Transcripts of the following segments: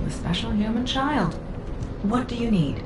Special human child. What do you need?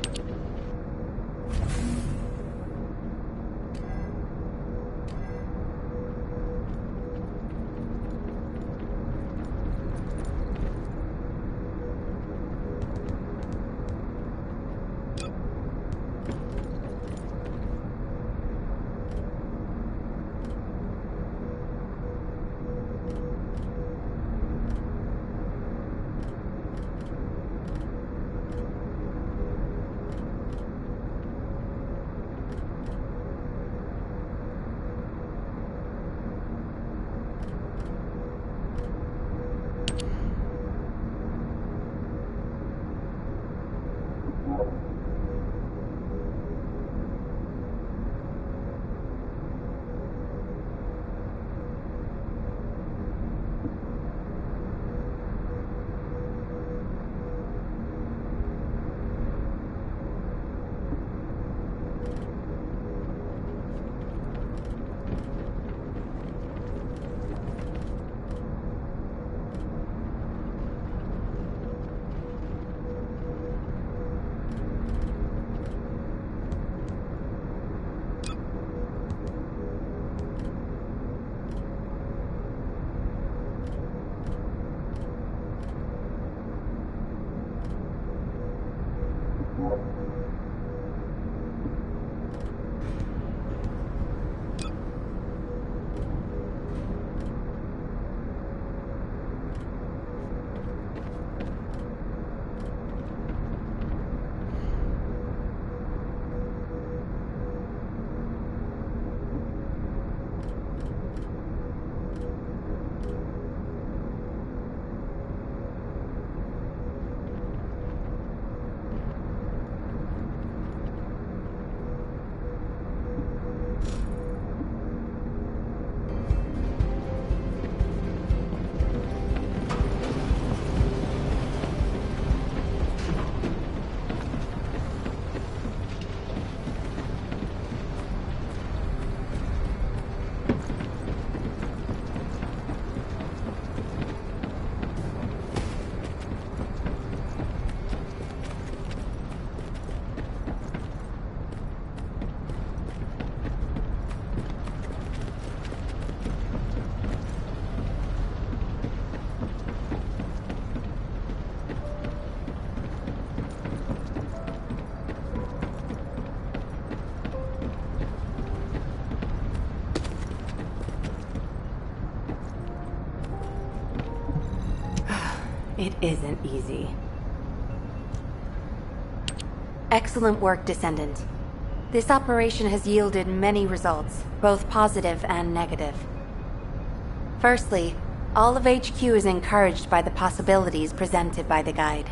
It isn't easy. Excellent work, Descendant. This operation has yielded many results, both positive and negative. Firstly, all of HQ is encouraged by the possibilities presented by the guide.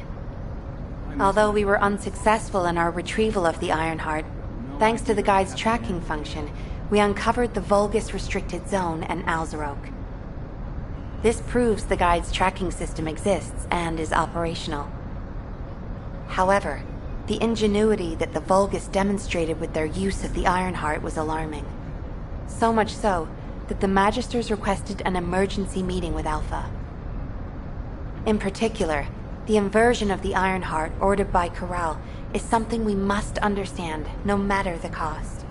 Although we were unsuccessful in our retrieval of the Ironheart, thanks to the guide's tracking function, we uncovered the Vulgus restricted zone and Alzarok. This proves the guide's tracking system exists and is operational. However, the ingenuity that the Vulgus demonstrated with their use of the Ironheart was alarming. So much so that the Magisters requested an emergency meeting with Alpha. In particular, the inversion of the Ironheart ordered by Corral is something we must understand, no matter the cost.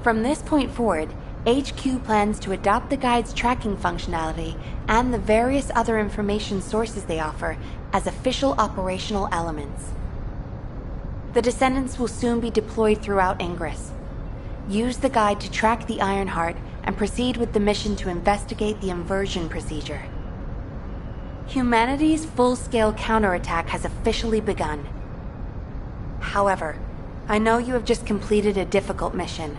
From this point forward, HQ plans to adopt the guide's tracking functionality and the various other information sources they offer as official operational elements. The Descendants will soon be deployed throughout Ingress. Use the guide to track the Ironheart and proceed with the mission to investigate the inversion procedure. Humanity's full-scale counterattack has officially begun. However, I know you have just completed a difficult mission.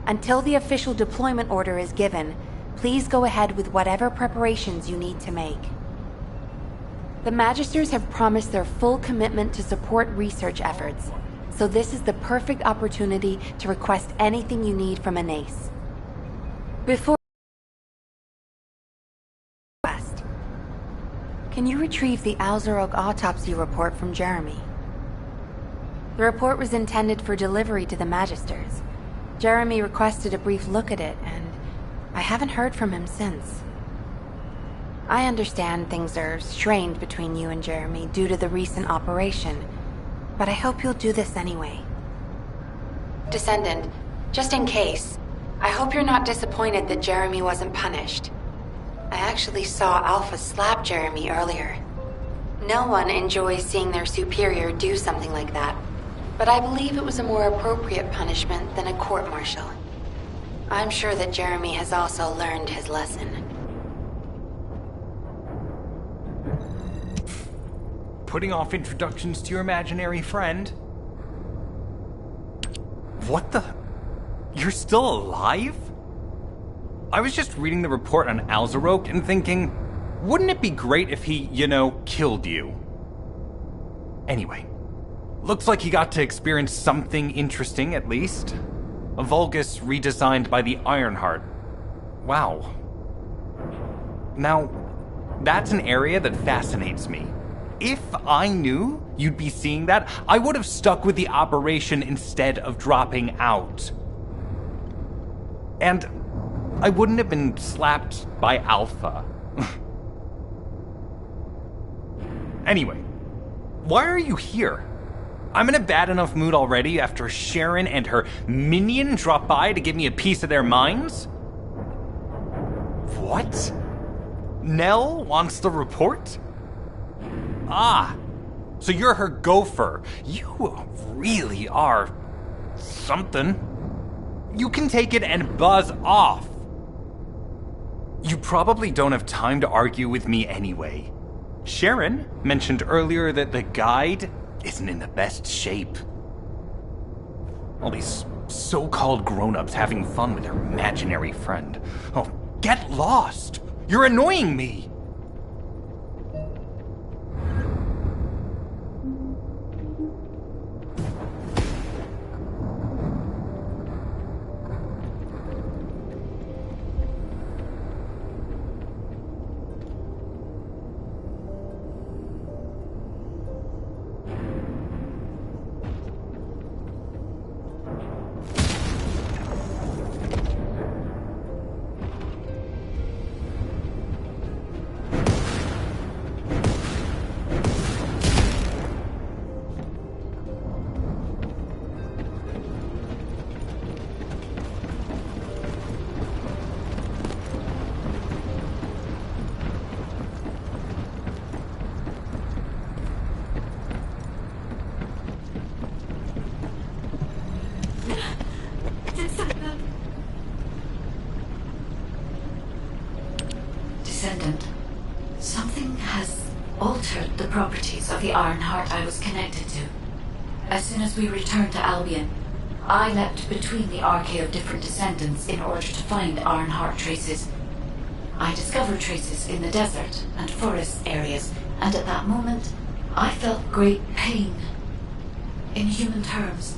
Until the official deployment order is given, please go ahead with whatever preparations you need to make. The Magisters have promised their full commitment to support research efforts, so this is the perfect opportunity to request anything you need from an ace. Before can you retrieve the Alzarok autopsy report from Jeremy? The report was intended for delivery to the Magisters. Jeremy requested a brief look at it, and I haven't heard from him since. I understand things are strained between you and Jeremy due to the recent operation, but I hope you'll do this anyway. Descendant, just in case, I hope you're not disappointed that Jeremy wasn't punished. I actually saw Alpha slap Jeremy earlier. No one enjoys seeing their superior do something like that, but I believe it was a more appropriate punishment than a court-martial. I'm sure that Jeremy has also learned his lesson. Putting off introductions to your imaginary friend? What the? You're still alive? I was just reading the report on Alzarok and thinking, wouldn't it be great if he, killed you? Anyway, looks like he got to experience something interesting at least. A Vulgus redesigned by the Ironheart. Wow. Now, that's an area that fascinates me. If I knew you'd be seeing that, I would have stuck with the operation instead of dropping out. And I wouldn't have been slapped by Alpha. Anyway, why are you here? I'm in a bad enough mood already after Sharon and her minion drop by to give me a piece of their minds? What? Nell wants the report? Ah, so you're her gopher. You really are something. You can take it and buzz off. You probably don't have time to argue with me anyway. Sharon mentioned earlier that the guide isn't in the best shape. All these so-called grown-ups having fun with their imaginary friend. Oh, get lost! You're annoying me! altered the properties of the Ironheart I was connected to. As soon as we returned to Albion, I leapt between the arcade of different descendants in order to find Ironheart traces. I discovered traces in the desert and forest areas, and at that moment, I felt great pain. In human terms,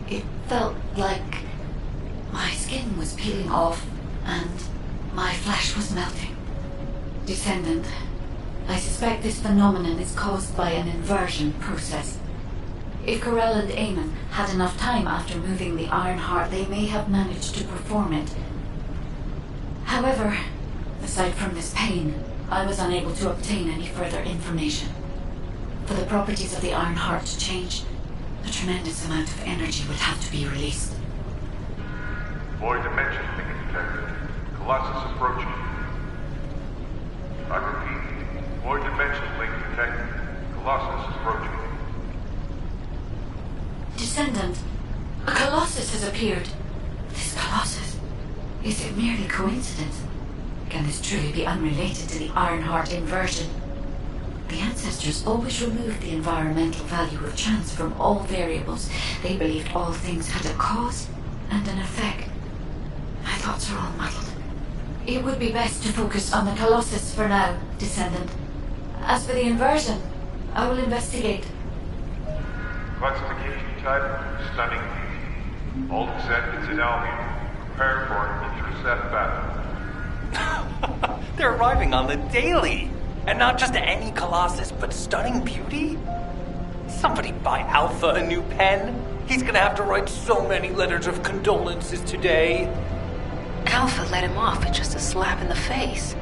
it felt like my skin was peeling off and my flesh was melting. Descendant, I suspect this phenomenon is caused by an inversion process. If Corell and Eamon had enough time after moving the Ironheart, they may have managed to perform it. However, aside from this pain, I was unable to obtain any further information. For the properties of the Ironheart to change, a tremendous amount of energy would have to be released. Void dimension link detected. Colossus approaching. I repeat, void dimension link detected. Colossus approaching. Descendant, a Colossus has appeared. This Colossus, is it merely coincidence? Can this truly be unrelated to the Ironheart inversion? The ancestors always removed the environmental value of chance from all variables. They believed all things had a cause and an effect. My thoughts are all muddled. It would be best to focus on the Colossus for now, Descendant. As for the inversion, I will investigate. Classification type, stunning beauty. All descendants in Albion. Prepare for an intercept battle. They're arriving on the daily! And not just any Colossus, but stunning beauty? Somebody buy Alpha a new pen. He's gonna have to write so many letters of condolences today. Alpha let him off with just a slap in the face.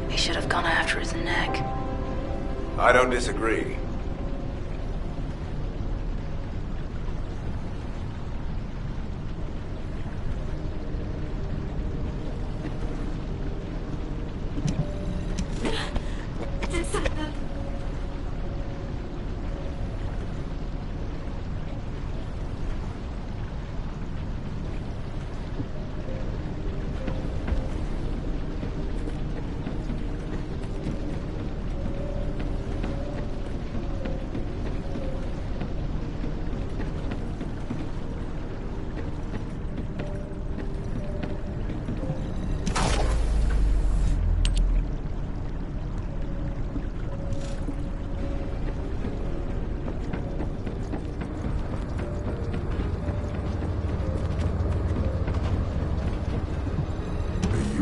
He should have gone after his neck. I don't disagree.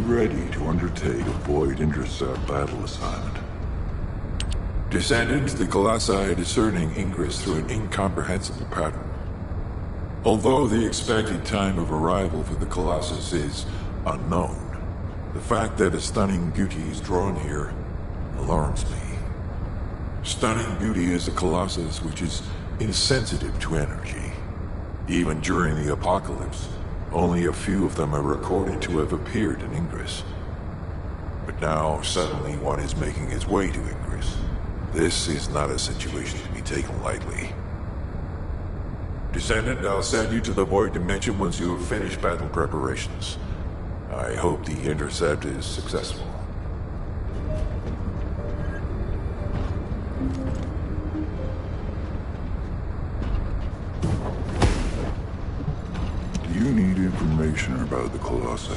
Ready to undertake a Void Intercept battle assignment. Descendants, the Colossi are discerning ingress through an incomprehensible pattern. Although the expected time of arrival for the Colossus is unknown, the fact that a stunning beauty is drawn here alarms me. Stunning beauty is a Colossus which is insensitive to energy. Even during the apocalypse, only a few of them are recorded to have appeared in Ingress. But now, suddenly, one is making its way to Ingress. This is not a situation to be taken lightly. Descendant, I'll send you to the Void Dimension once you have finished battle preparations. I hope the intercept is successful. You need information about the Colossi.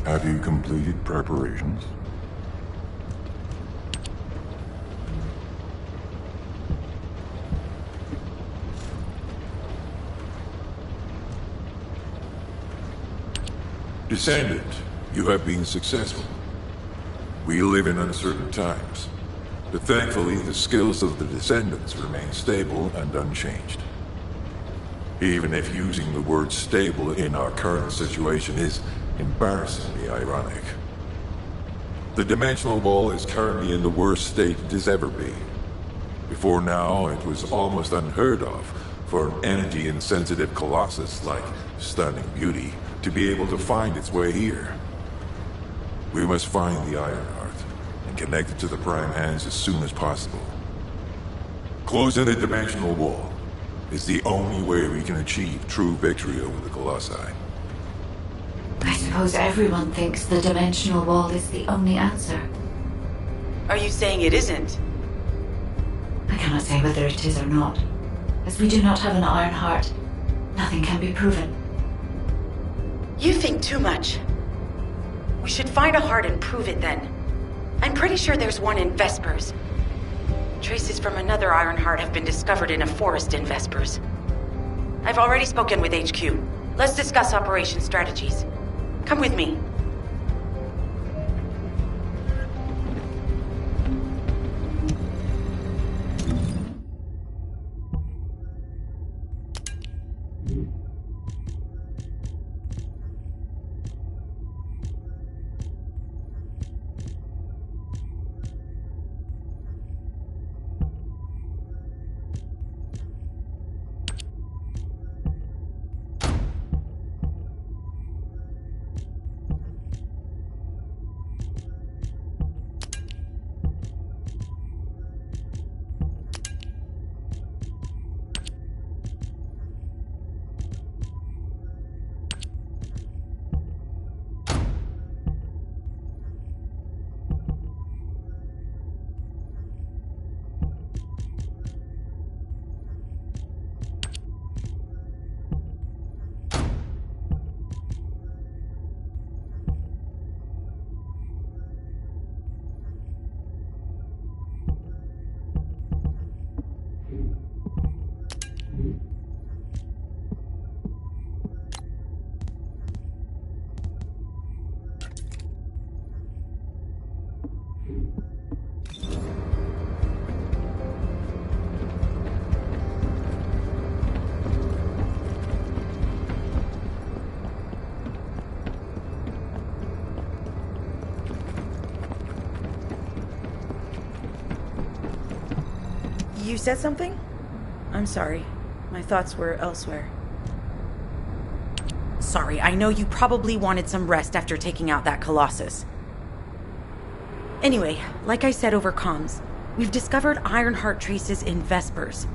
Have you completed preparations? Descendant, you have been successful. We live in uncertain times, but thankfully the skills of the Descendants remain stable and unchanged. Even if using the word stable in our current situation is embarrassingly ironic. The dimensional wall is currently in the worst state it has ever been. Before now, it was almost unheard of for an energy-insensitive colossus like Stunning Beauty to be able to find its way here. We must find the Ironheart and connect it to the Prime Hands as soon as possible. Closing the dimensional wall is the only way we can achieve true victory over the Colossi. I suppose everyone thinks the dimensional wall is the only answer. Are you saying it isn't? I cannot say whether it is or not. As we do not have an Ironheart, nothing can be proven. You think too much. We should find a heart and prove it then. I'm pretty sure there's one in Vespers. Traces from another Ironheart have been discovered in a forest in Vespers. I've already spoken with HQ. Let's discuss operation strategies. Come with me. You said something? I'm sorry. My thoughts were elsewhere. Sorry, I know you probably wanted some rest after taking out that Colossus. Anyway, like I said over comms, we've discovered Ironheart traces in Vespers.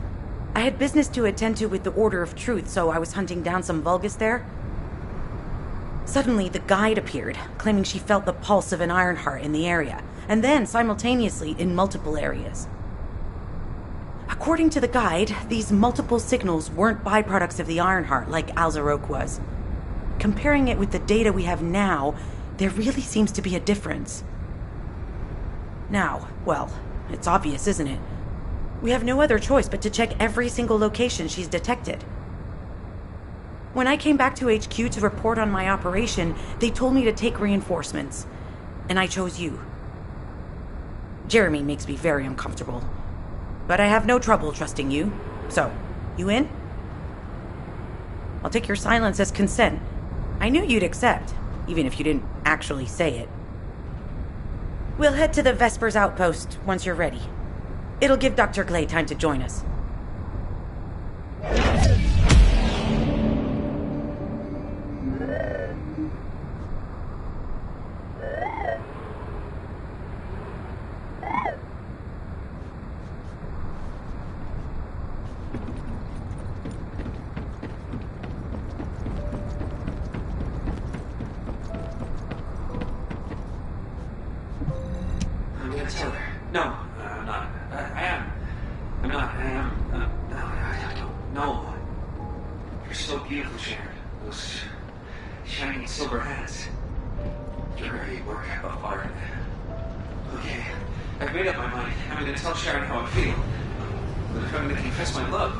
I had business to attend to with the Order of Truth, so I was hunting down some Vulgus there. Suddenly, the guide appeared, claiming she felt the pulse of an Ironheart in the area, and then simultaneously in multiple areas. According to the guide, these multiple signals weren't byproducts of the Ironheart like Alzarok was. Comparing it with the data we have now, there really seems to be a difference. Now, well, it's obvious, isn't it? We have no other choice but to check every single location she's detected. When I came back to HQ to report on my operation, they told me to take reinforcements, and I chose you. Jeremy makes me very uncomfortable. But I have no trouble trusting you. So, you in? I'll take your silence as consent. I knew you'd accept, even if you didn't actually say it. We'll head to the Vespers outpost once you're ready. It'll give Dr. Clay time to join us. No, I'm not. I am. I'm not. I am. No, I don't know. You're so beautiful, Sharon. Those shining silver hands. You're a work of art. Okay, I've made up my mind. I'm going to tell Sharon how I feel. But if I'm going to confess my love,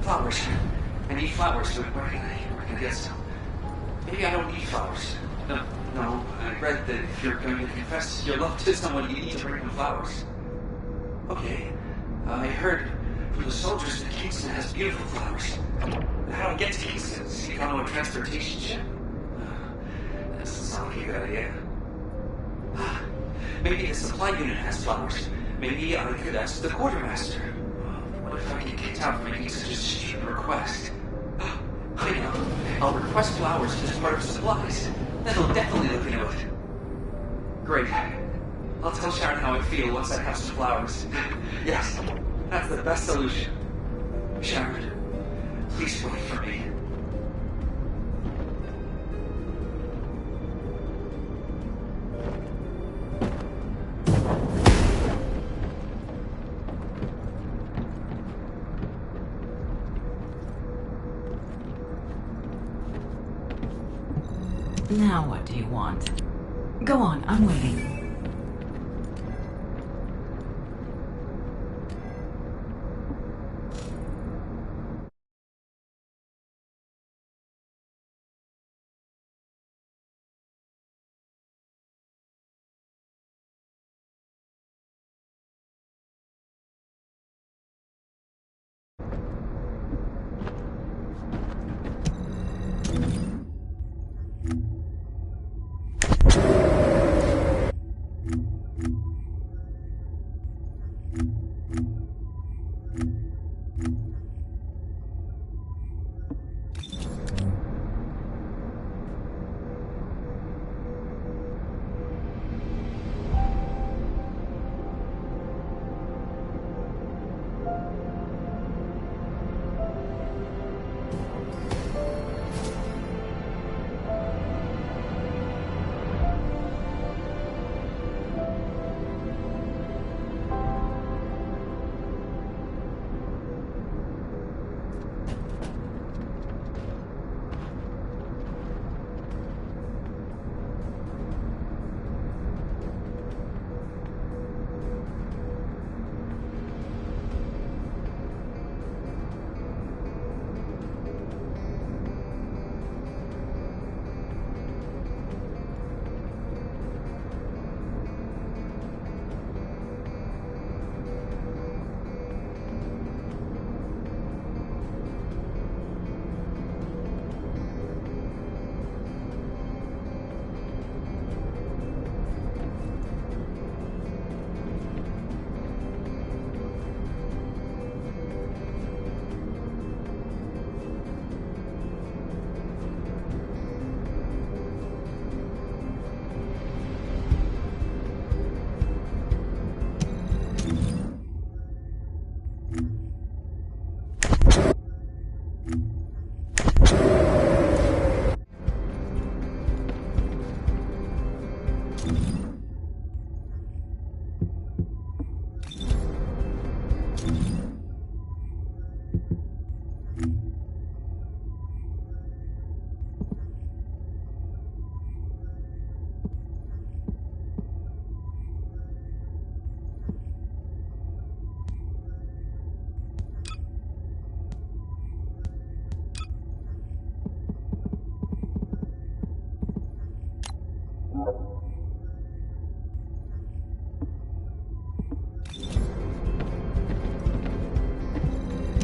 flowers. I need flowers, so where can I get some? Maybe I don't need flowers. No, I read that if you're going to confess your love to someone, you need to bring them flowers. Okay, I heard from the soldiers that Kingston has beautiful flowers. How do I get to Kingston? Sneak onto a transportation ship? That doesn't sound like a good idea. Maybe the supply unit has flowers. Maybe I could ask the quartermaster. What if I get kicked out for making such a stupid request? I know. I'll request flowers as part of supplies. That'll definitely look into it. Great. I'll tell Sharon how I feel once I have some flowers. Yes, that's the best solution. Sharon, please wait for me. Now what do you want? Go on, I'm waiting.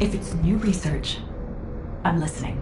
If it's new research, I'm listening.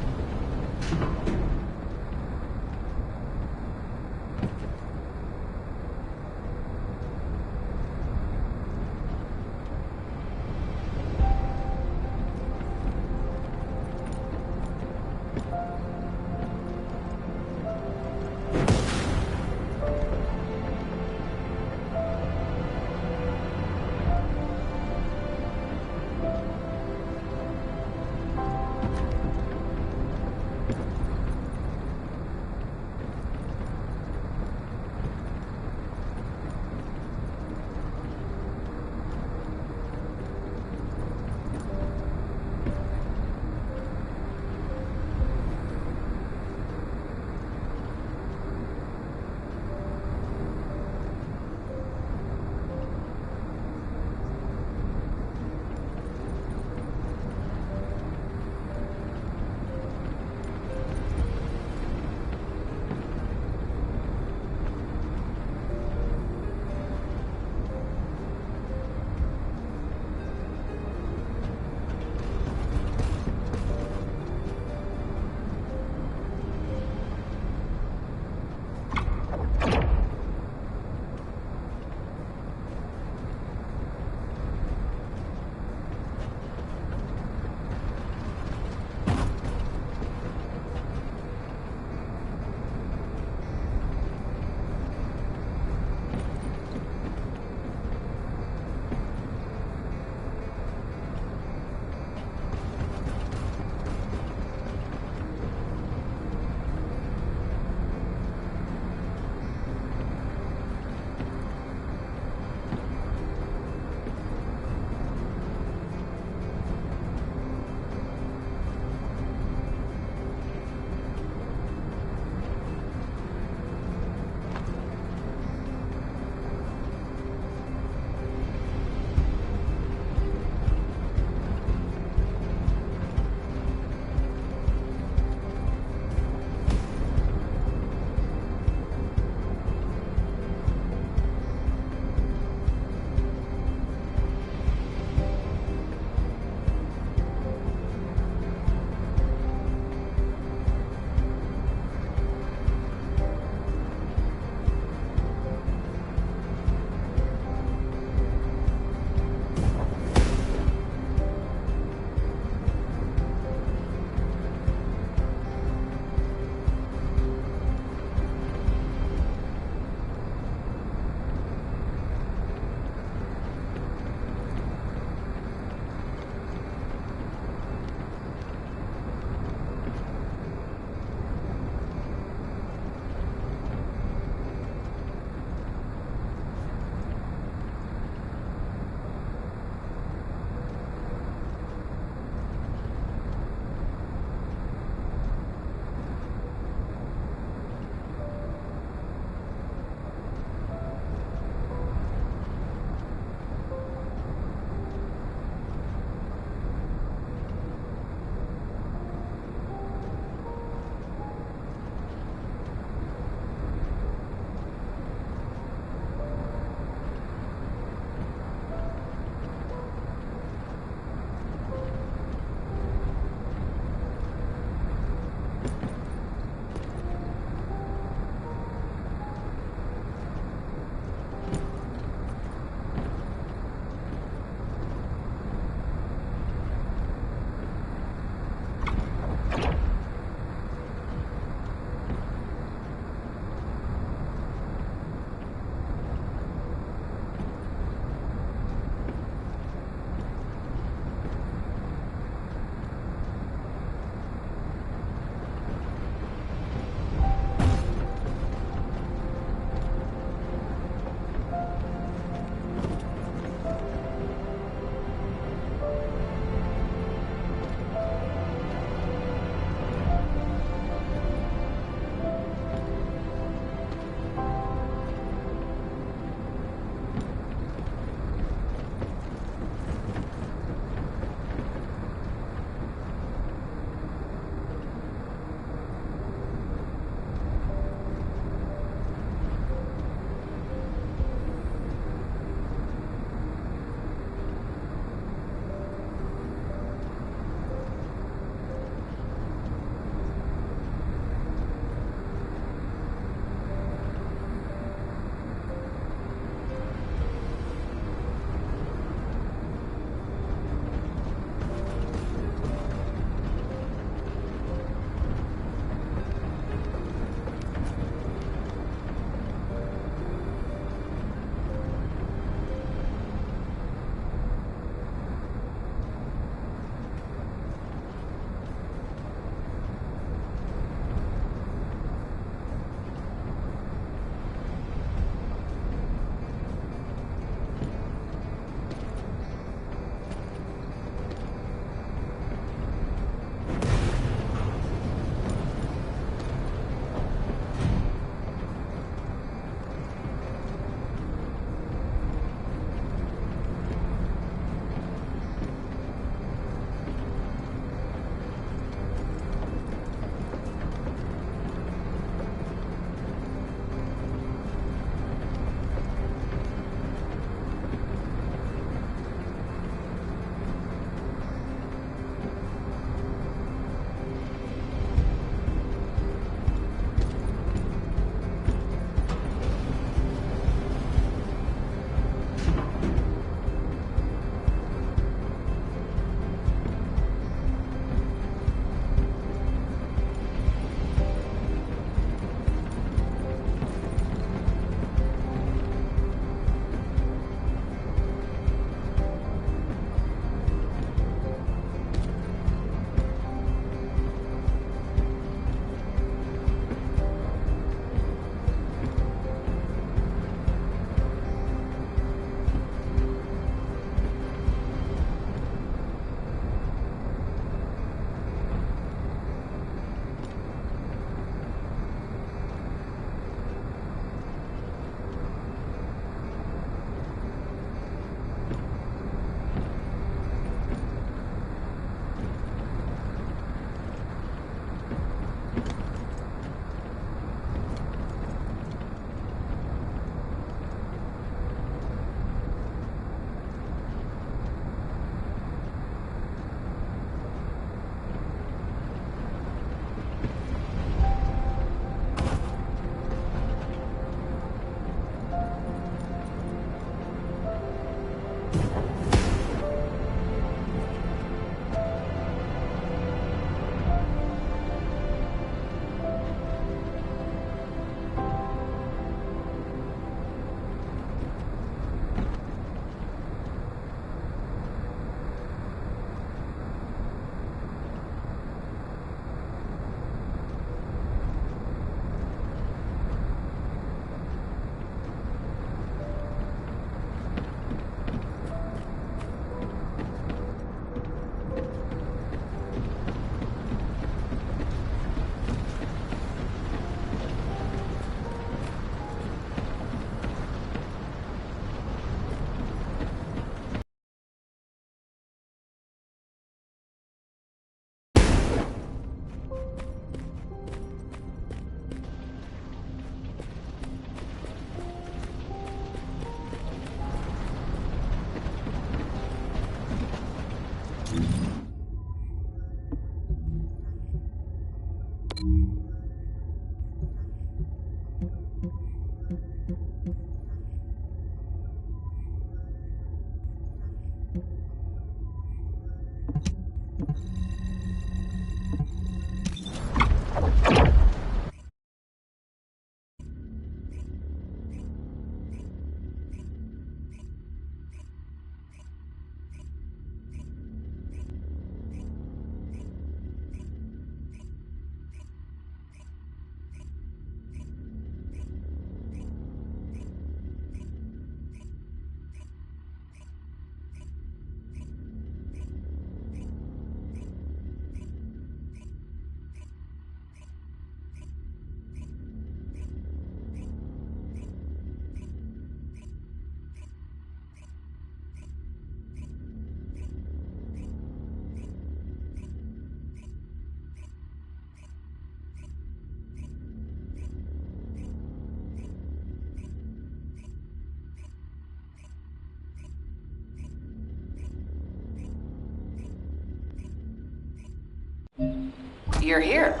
You're here.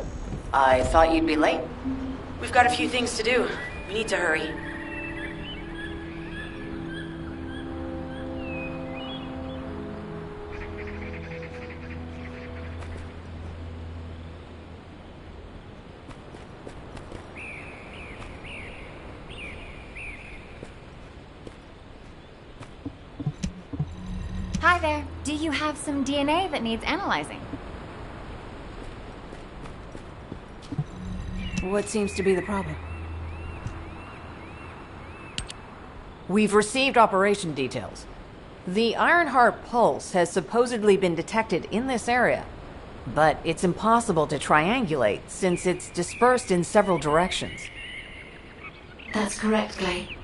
I thought you'd be late. We've got a few things to do. We need to hurry. Hi there. Do you have some DNA that needs analyzing? What seems to be the problem? We've received operation details. The Ironheart pulse has supposedly been detected in this area, but it's impossible to triangulate since it's dispersed in several directions. That's correct, Clay.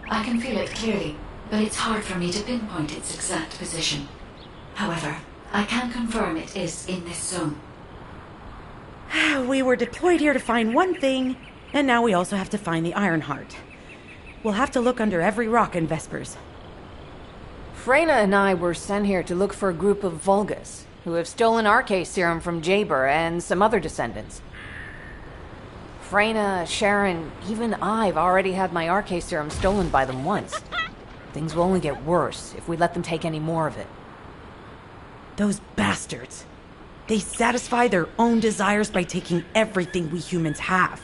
I can feel it clearly, but it's hard for me to pinpoint its exact position. However, I can confirm it is in this zone. We were deployed here to find one thing, and now we also have to find the Ironheart. We'll have to look under every rock in Vespers. Freyna and I were sent here to look for a group of Vulgus, who have stolen RK serum from Jaber and some other descendants. Freyna, Sharon, even I've already had my RK serum stolen by them once. Things will only get worse if we let them take any more of it. Those bastards. They satisfy their own desires by taking everything we humans have.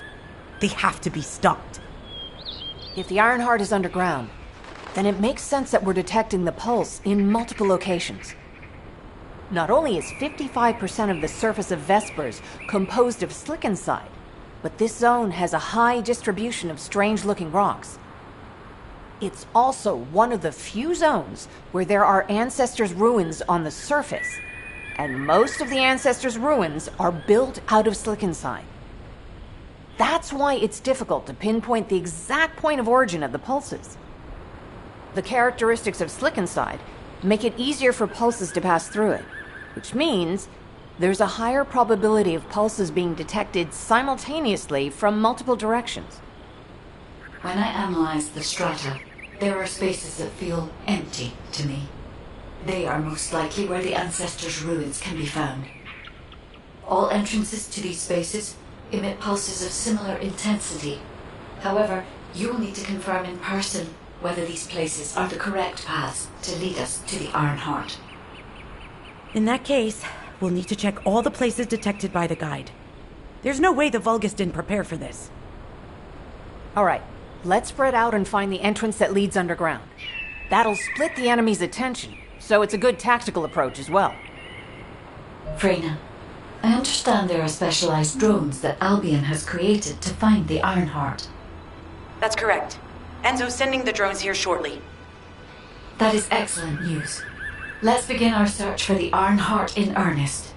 They have to be stopped. If the Ironheart is underground, then it makes sense that we're detecting the pulse in multiple locations. Not only is 55% of the surface of Vespers composed of slickenside, but this zone has a high distribution of strange-looking rocks. It's also one of the few zones where there are Ancestors' ruins on the surface, and most of the Ancestors' ruins are built out of slickenside. That's why it's difficult to pinpoint the exact point of origin of the pulses. The characteristics of slickenside make it easier for pulses to pass through it, which means there's a higher probability of pulses being detected simultaneously from multiple directions. When I analyze the strata, there are spaces that feel empty to me. They are most likely where the Ancestors' ruins can be found. All entrances to these spaces emit pulses of similar intensity. However, you will need to confirm in person whether these places are the correct paths to lead us to the Ironheart. In that case, we'll need to check all the places detected by the guide. There's no way the Vulgus didn't prepare for this. All right, let's spread out and find the entrance that leads underground. That'll split the enemy's attention, so it's a good tactical approach as well. Freyna, I understand there are specialized drones that Albion has created to find the Ironheart. That's correct. Enzo's sending the drones here shortly. That is excellent news. Let's begin our search for the Ironheart in earnest.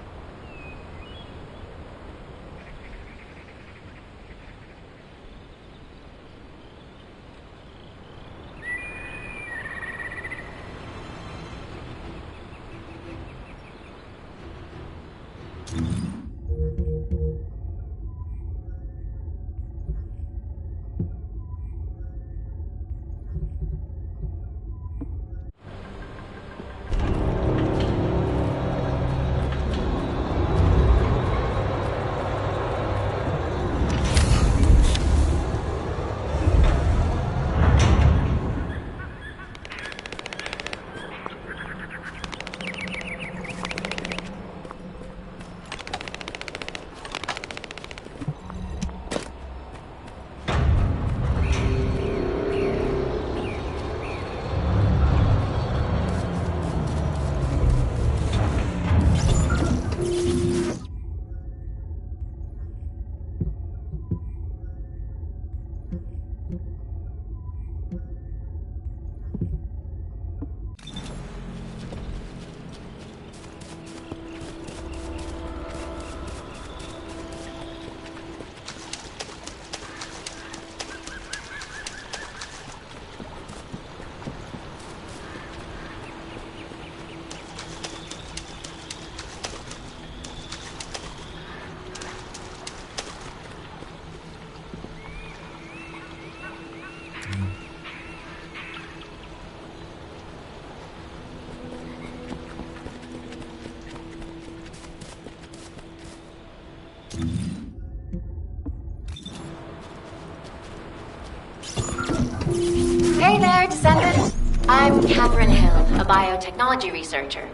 I'm Catherine Hill, a biotechnology researcher.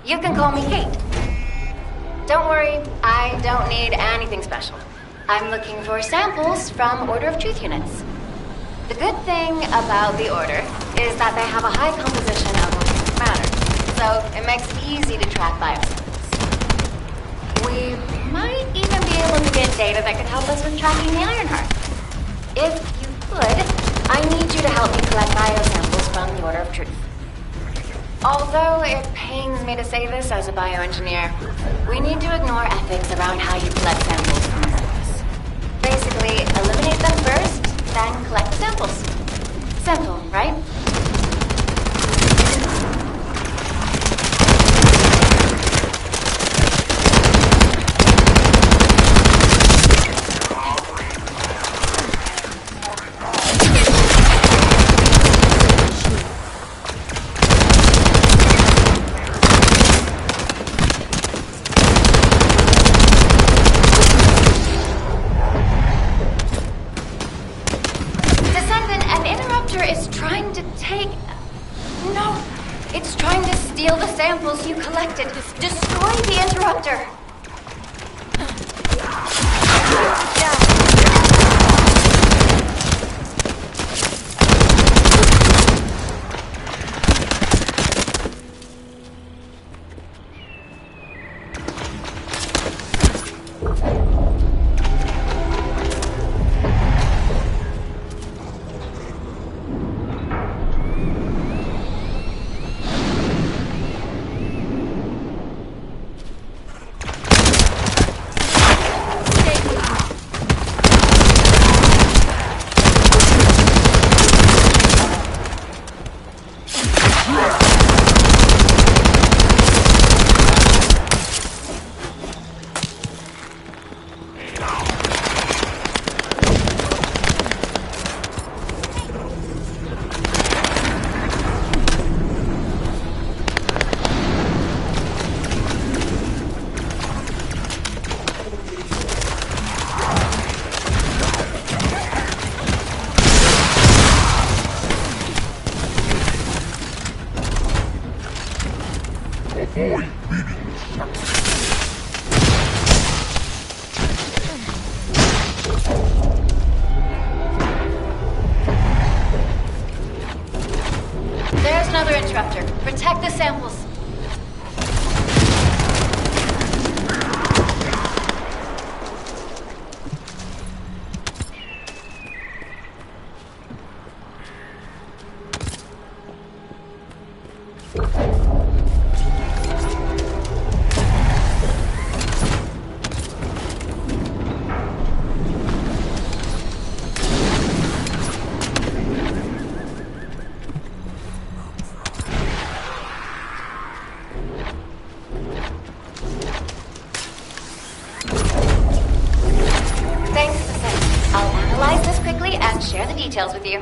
You can call me Kate. Don't worry, I don't need anything special. I'm looking for samples from Order of Truth units. The good thing about the Order is that they have a high composition of organic matter, so it makes it easy to track biosamples. We might even be able to get data that could help us with tracking the Ironheart. If you could, I need you to help me collect biosamples from the Order of Truth. Although it pains me to say this as a bioengineer, we need to ignore ethics around how you collect samples from the surface. Basically, eliminate them first, then collect the samples. Simple, right? Samples you collected. Destroy the interrupter. There's another interrupter. Protect the samples. Share the details with you.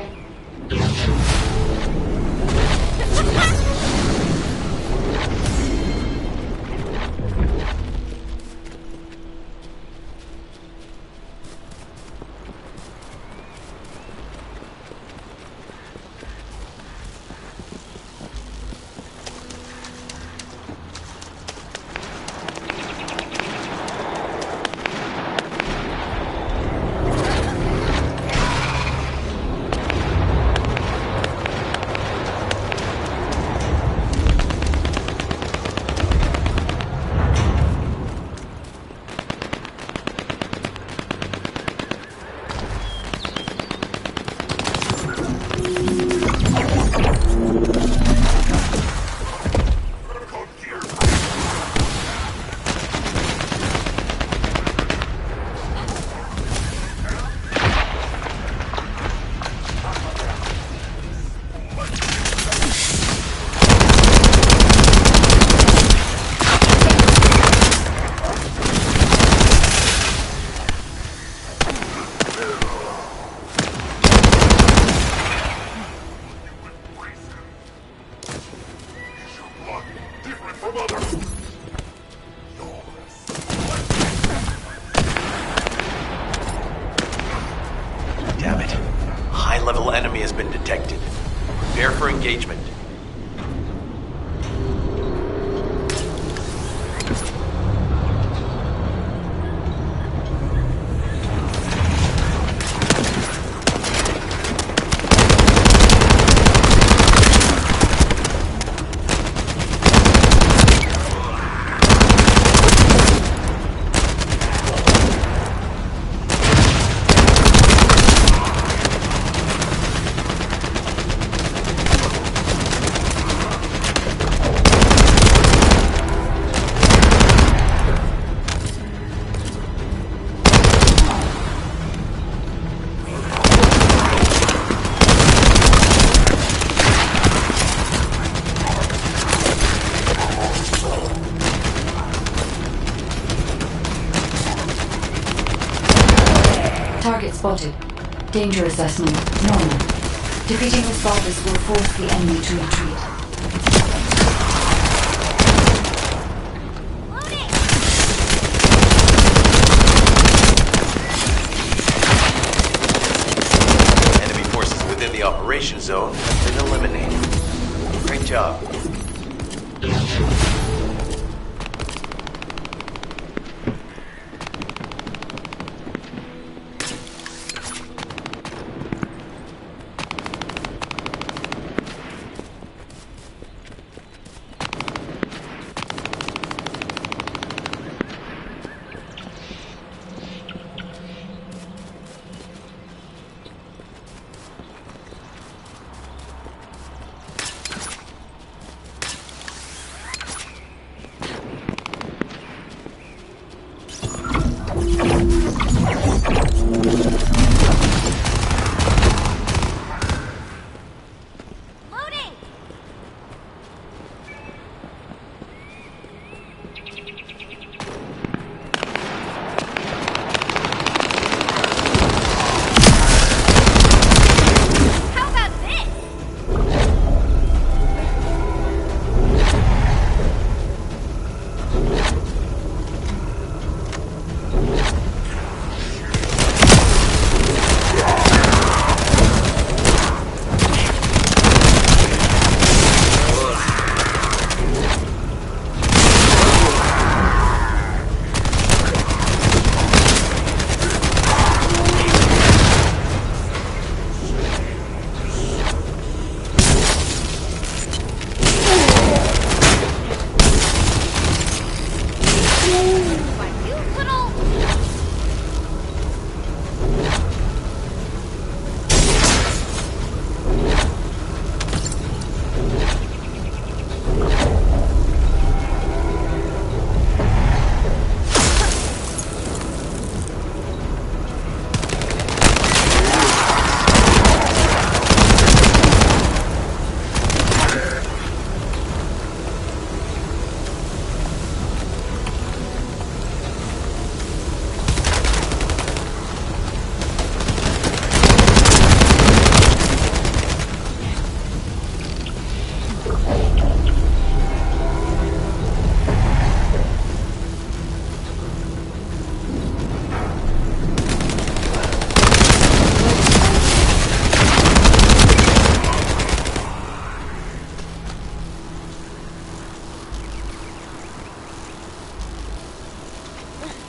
Damn it. High-level enemy has been detected. Prepare for engagement. Danger assessment, normal. Defeating this Vulgus will force the enemy to retreat. Enemy forces within the operation zone have been eliminated. Great job.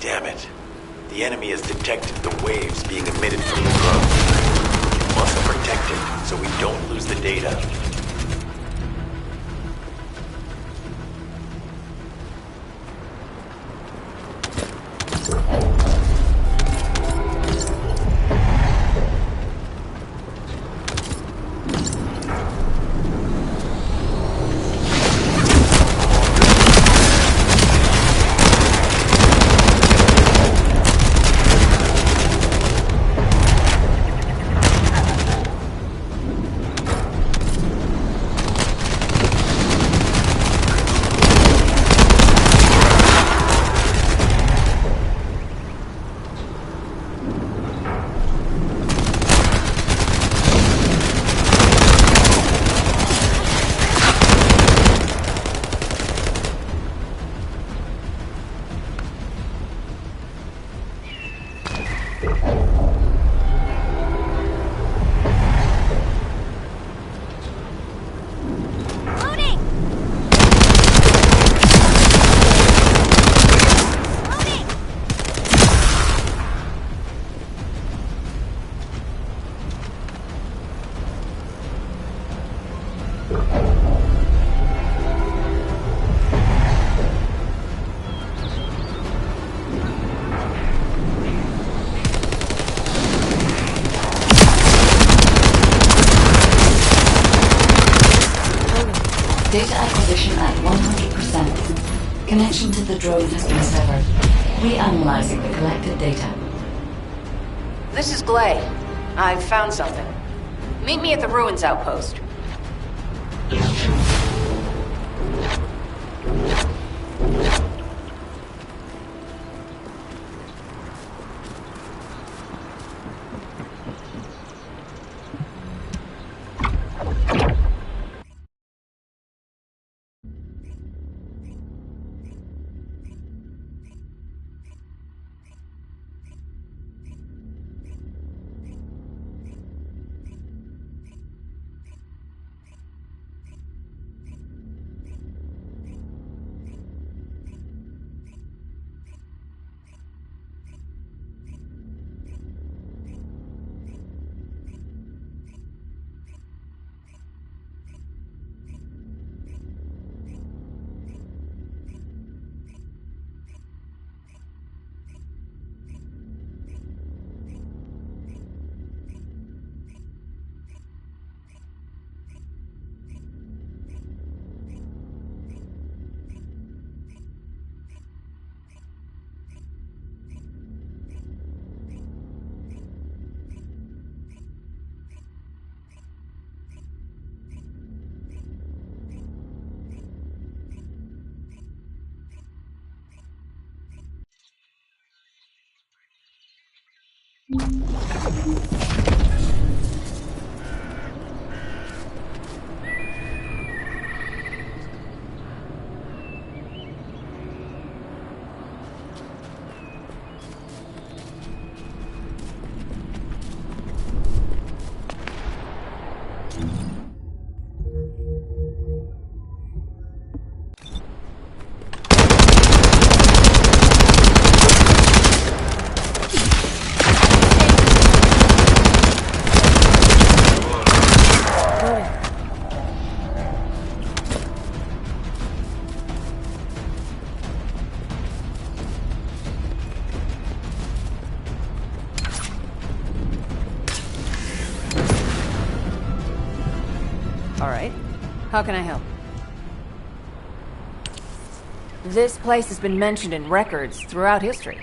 Damn it. The enemy has detected the waves being emitted from the drone. We must protect it so we don't lose the data. Data acquisition at 100%. Connection to the drone has been severed. Reanalyzing the collected data. This is Glay. I've found something. Meet me at the ruins outpost. All right. How can I help? This place has been mentioned in records throughout history.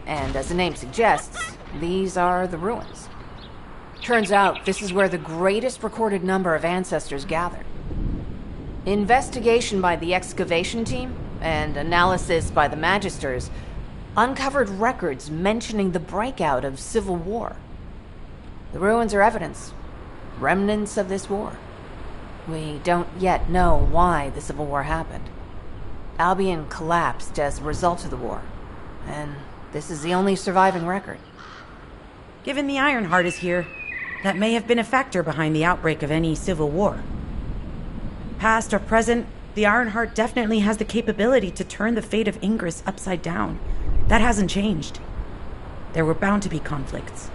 And as the name suggests, these are the ruins. Turns out this is where the greatest recorded number of ancestors gathered. Investigation by the excavation team and analysis by the magisters uncovered records mentioning the breakout of civil war. The ruins are evidence, remnants of this war. We don't yet know why the Civil War happened. Albion collapsed as a result of the war, and this is the only surviving record. Given the Ironheart is here, that may have been a factor behind the outbreak of any civil war. Past or present, the Ironheart definitely has the capability to turn the fate of Ingress upside down. That hasn't changed. There were bound to be conflicts.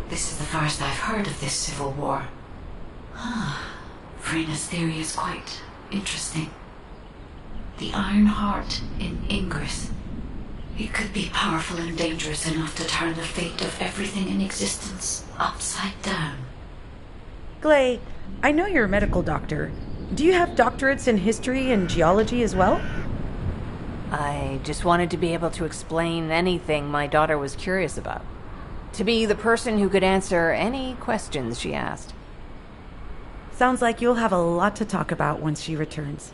This is the first I've heard of this civil war. Frena's theory is quite interesting. The Ironheart in Ingress. It could be powerful and dangerous enough to turn the fate of everything in existence upside down. Glay, I know you're a medical doctor. Do you have doctorates in history and geology as well? I just wanted to be able to explain anything my daughter was curious about. To be the person who could answer any questions she asked. Sounds like you'll have a lot to talk about once she returns.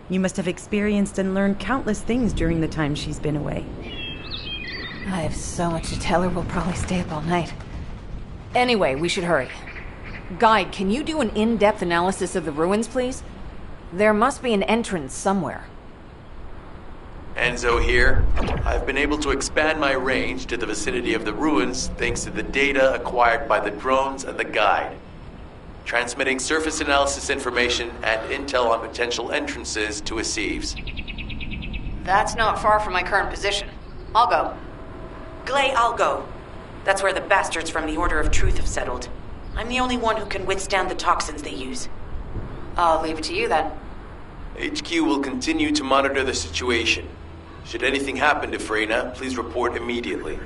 You must have experienced and learned countless things during the time she's been away. I have so much to tell her we'll probably stay up all night. Anyway, we should hurry. Guide, can you do an in-depth analysis of the ruins, please? There must be an entrance somewhere. Enzo here. I've been able to expand my range to the vicinity of the ruins thanks to the data acquired by the drones and the guide. Transmitting surface analysis information and intel on potential entrances to Aceives. That's not far from my current position. I'll go. Glay, I'll go. That's where the bastards from the Order of Truth have settled. I'm the only one who can withstand the toxins they use. I'll leave it to you then. HQ will continue to monitor the situation. Should anything happen to Freyna, please report immediately.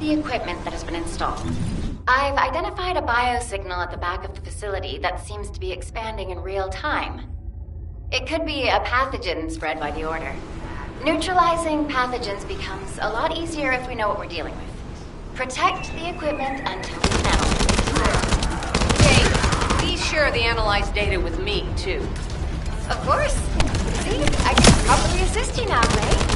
The equipment that has been installed. I've identified a biosignal at the back of the facility that seems to be expanding in real time. It could be a pathogen spread by the Order. Neutralizing pathogens becomes a lot easier if we know what we're dealing with. Protect the equipment until we can analyze. Hey, please share the analyzed data with me, too. Of course. See, I can probably assist you now, Ray.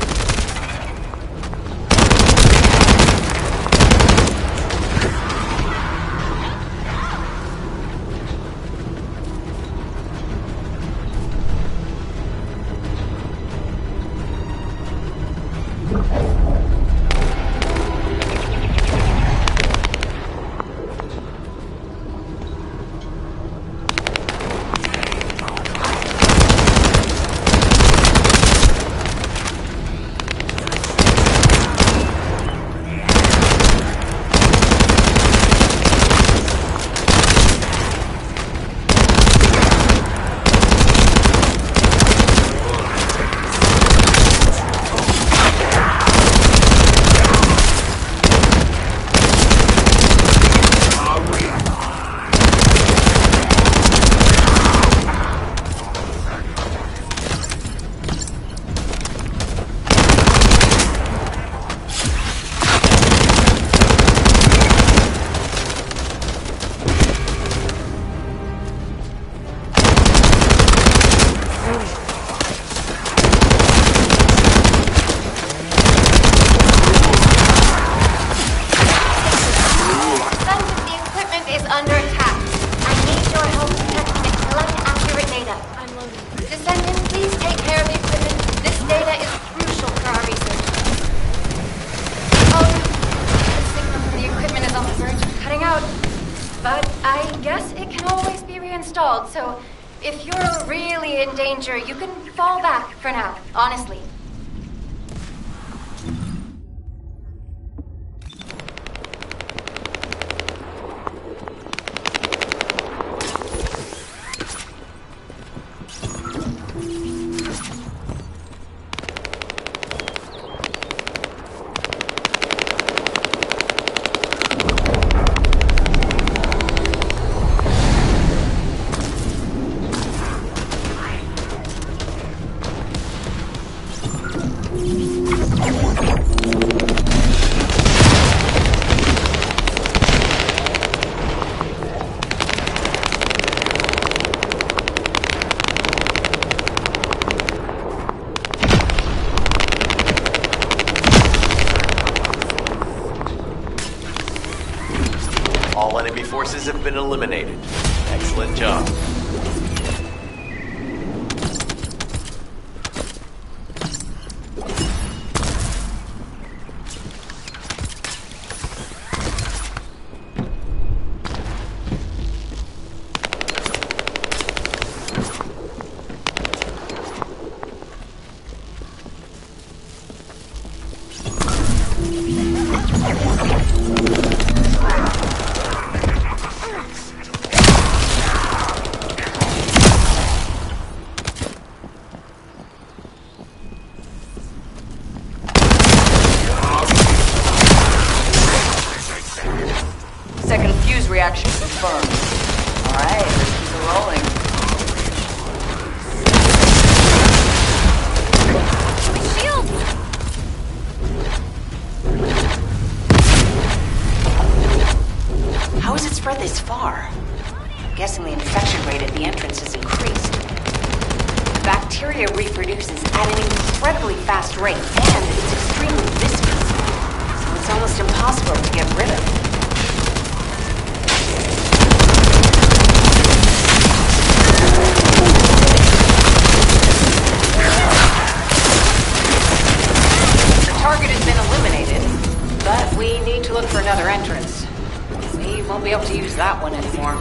So if you're really in danger, you can fall back for now, honestly. All enemy forces have been eliminated. Excellent job. Second fuse reaction confirmed. Alright, let's keep it rolling. Shield! How has it spread this far? I'm guessing the infection rate at the entrance has increased. The bacteria reproduces at an incredibly fast rate, and it's extremely viscous, so it's almost impossible to get rid of. Target has been eliminated, but we need to look for another entrance. We won't be able to use that one anymore.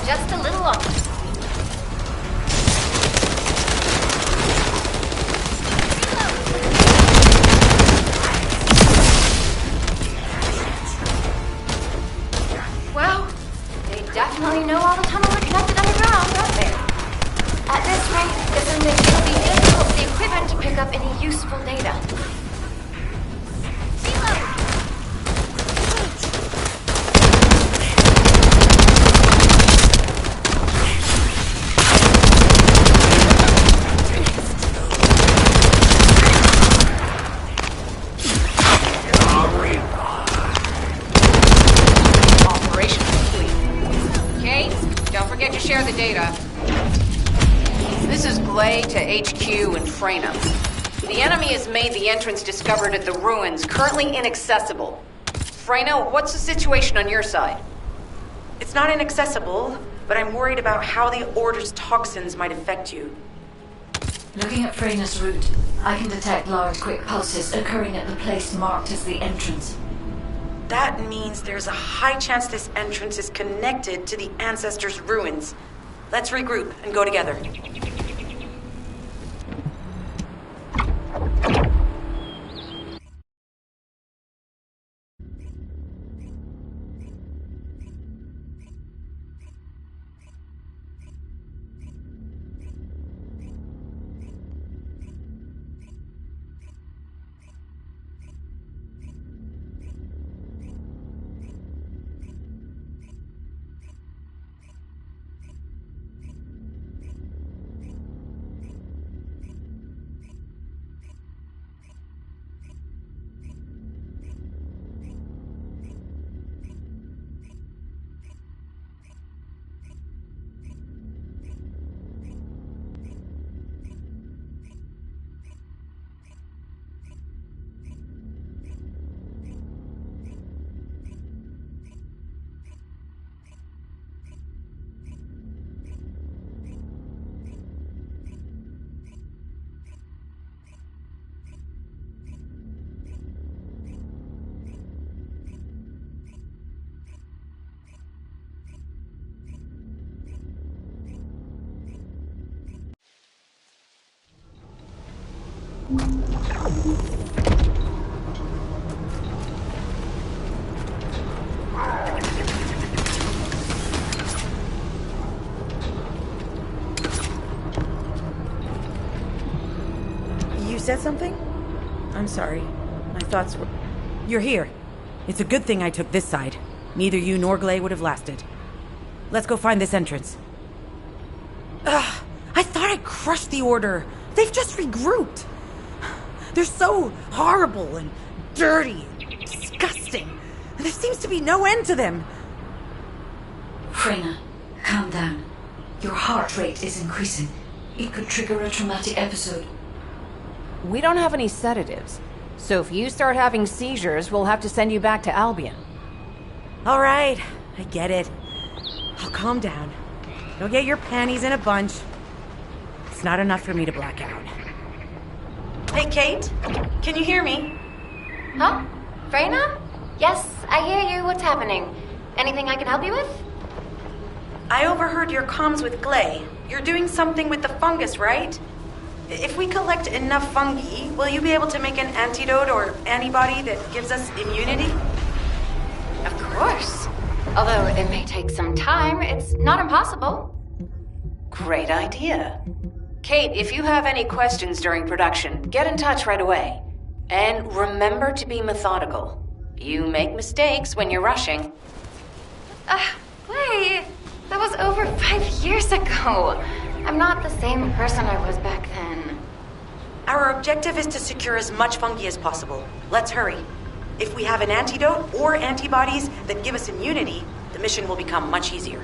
just a little longer. Well, they definitely know all the tunnels are connected underground, don't they? At this rate, it'll be difficult for the equipment to pick up any useful data. Share the data. This is Glay to HQ in Freyna. The enemy has made the entrance discovered at the ruins currently inaccessible. Freyna, what's the situation on your side? It's not inaccessible, but I'm worried about how the Order's toxins might affect you. Looking at Freyna's route, I can detect large, quick pulses occurring at the place marked as the entrance. That means there's a high chance this entrance is connected to the Ancestors' ruins. Let's regroup and go together. You said something? I'm sorry. My thoughts were... You're here. It's a good thing I took this side. Neither you nor Glay would have lasted. Let's go find this entrance. Ugh! I thought I crushed the Order. They've just regrouped. They're so horrible and dirty and disgusting. There seems to be no end to them. Freyna, calm down. Your heart rate is increasing. It could trigger a traumatic episode. We don't have any sedatives, so if you start having seizures, we'll have to send you back to Albion. All right, I get it. I'll calm down. You'll get your panties in a bunch. It's not enough for me to black out. Hey, Kate? Can you hear me? Huh? Freyna? Yes, I hear you. What's happening? Anything I can help you with? I overheard your comms with Glay. You're doing something with the fungus, right? If we collect enough fungi, will you be able to make an antidote or antibody that gives us immunity? Of course. Although it may take some time, it's not impossible. Great idea. Kate, if you have any questions during production, get in touch right away. And remember to be methodical. You make mistakes when you're rushing. Wait. That was over 5 years ago. I'm not the same person I was back then. Our objective is to secure as much fungi as possible. Let's hurry. If we have an antidote or antibodies that give us immunity, the mission will become much easier.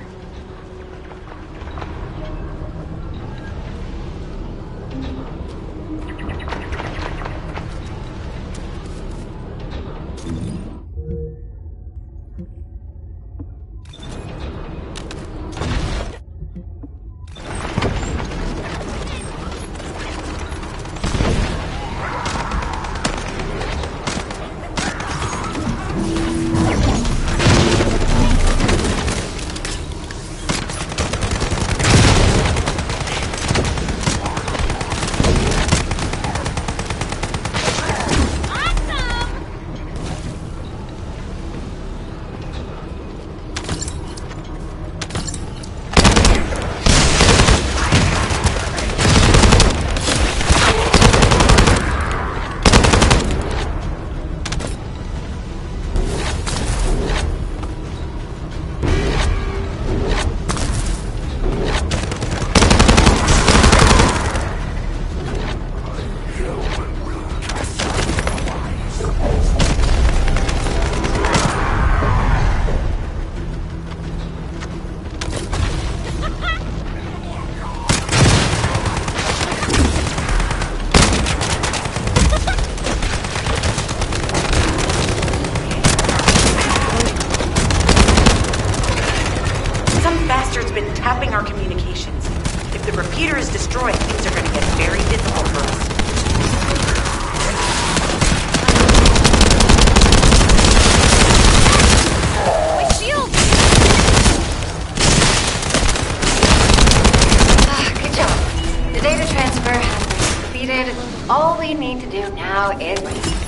the repeater is destroyed, things are going to get very difficult for us. My shield! Good job. The data transfer has been completed. All we need to do now is wait.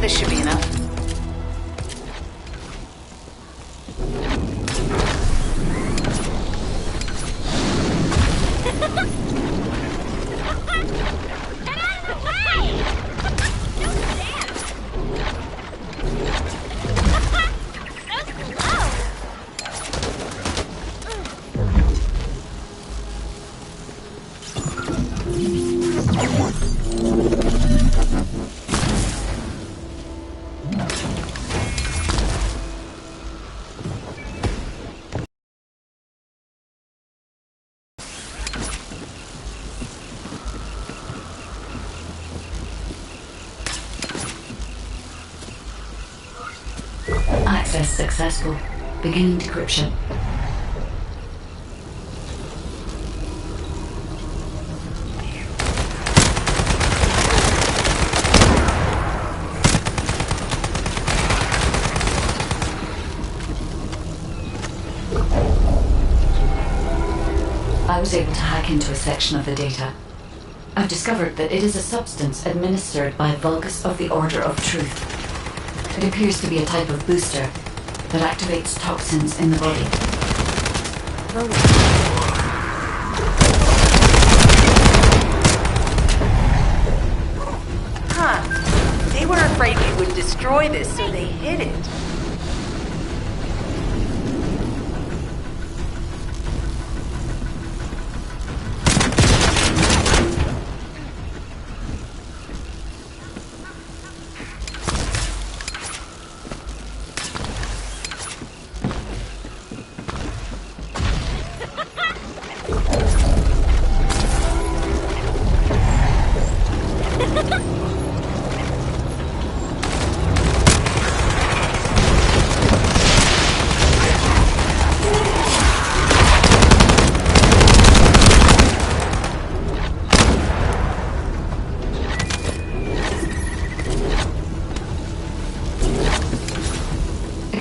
This should be enough. Get out of the way! Don't stand! So slow! Access successful. Beginning decryption. I was able to hack into a section of the data. I've discovered that it is a substance administered by Vulgus of the Order of Truth. It appears to be a type of booster that activates toxins in the body. Huh. They were afraid we would destroy this, so they hid it.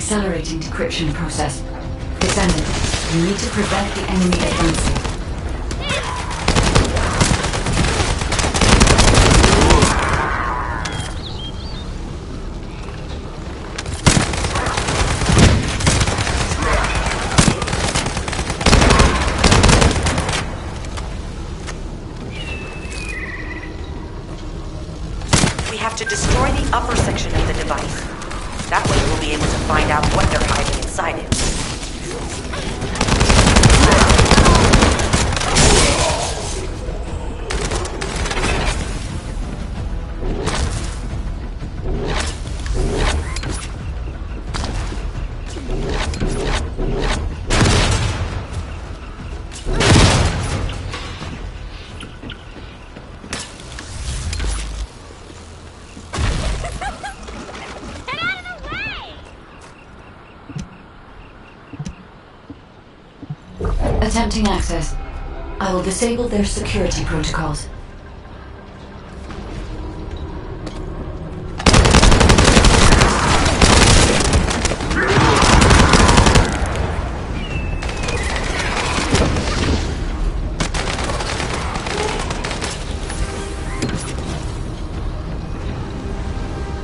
accelerating decryption process. Descendant, you need to prevent the enemy advancing. We have to destroy the upper section of the device. That way we'll be able to find out what they're hiding inside it. Attempting access. I will disable their security protocols.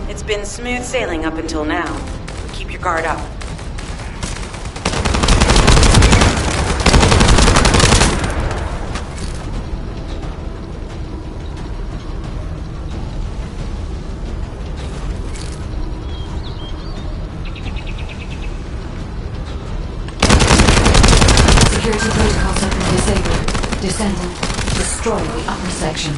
It's been smooth sailing up until now. Keep your guard up. Security protocols have been disabled. Descendant, destroy the upper section.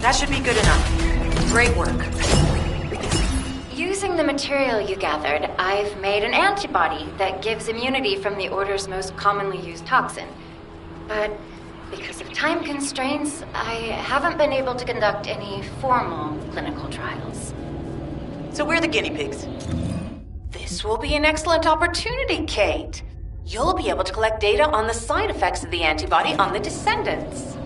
That should be good enough. Great work. Using the material you gathered, I've made an antibody that gives immunity from the Order's most commonly used toxin. But because of time constraints, I haven't been able to conduct any formal clinical trials. So we're the guinea pigs. This will be an excellent opportunity, Kate. You'll be able to collect data on the side effects of the antibody on the descendants.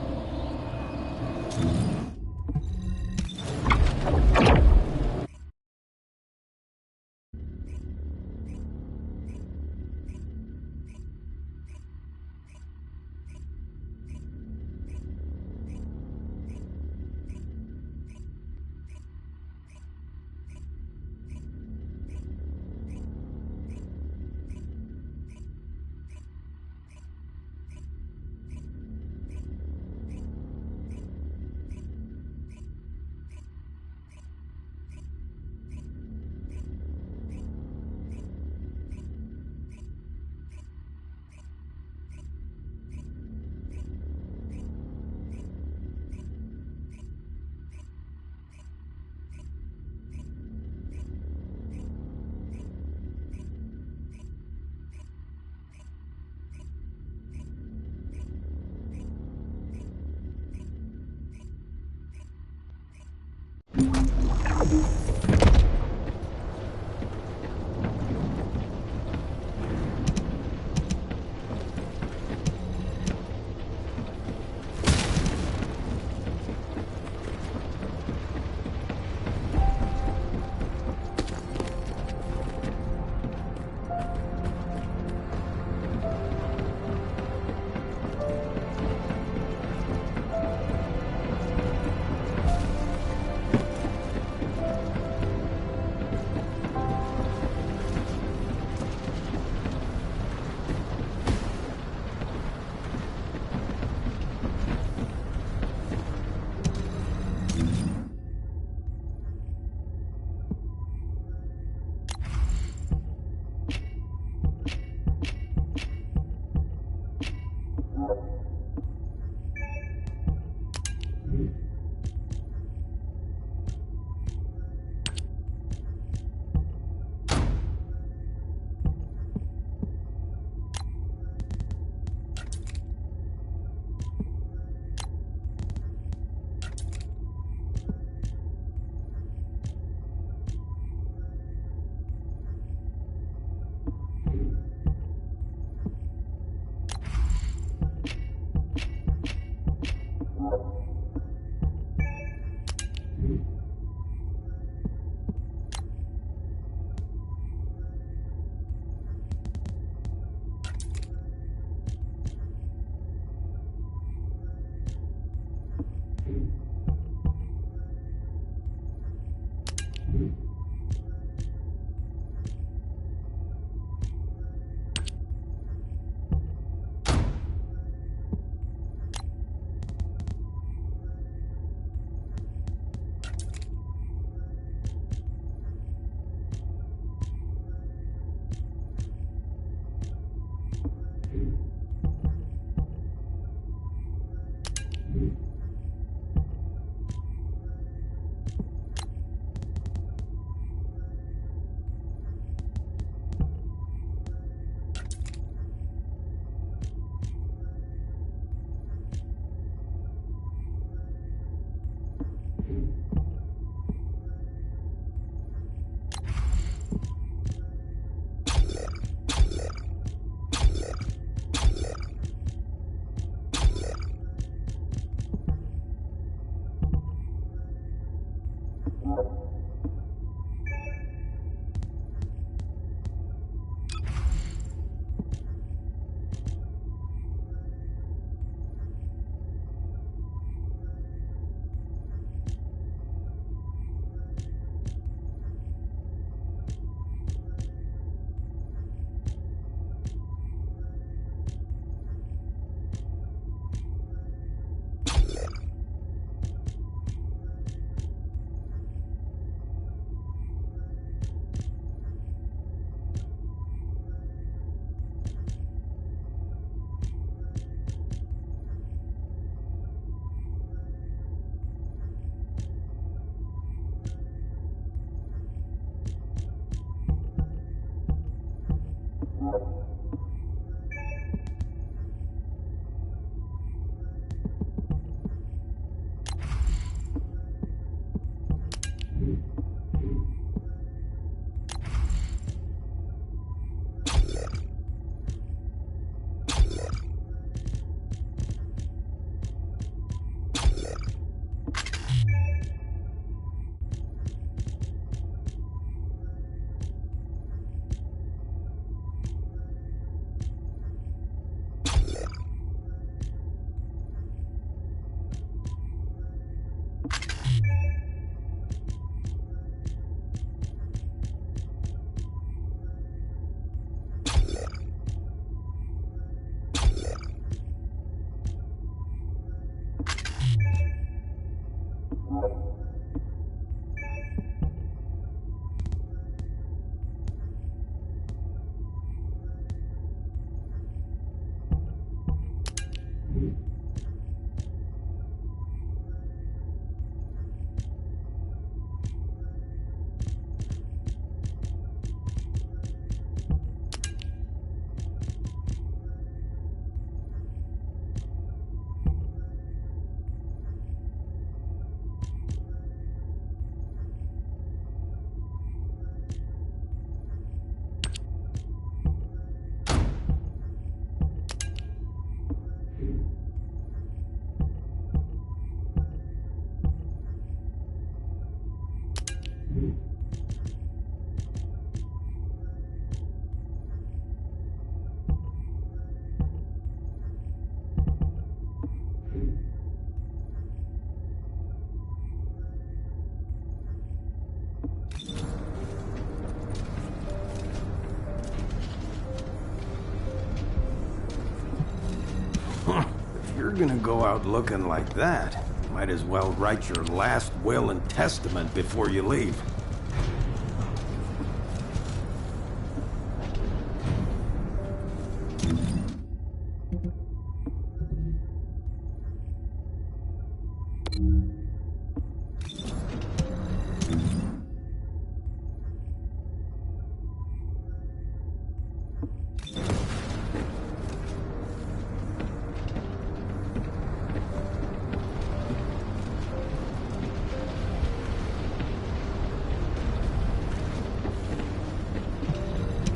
If you're gonna go out looking like that, might as well write your last will and testament before you leave.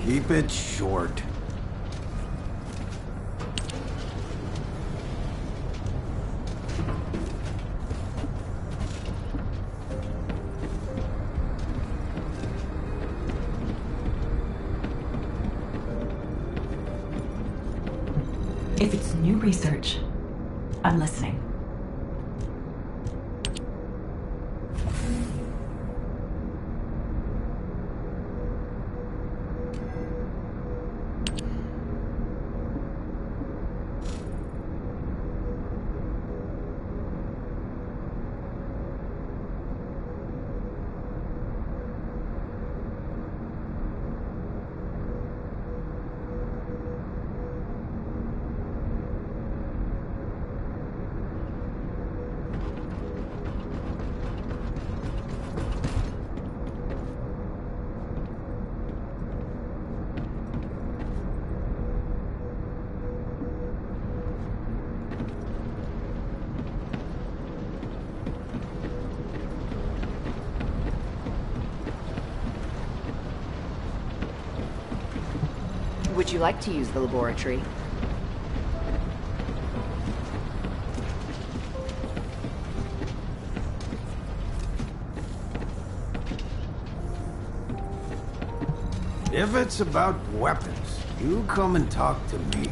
Keep it short. If it's new research, I'm listening. Would you like to use the laboratory? If it's about weapons, you come and talk to me.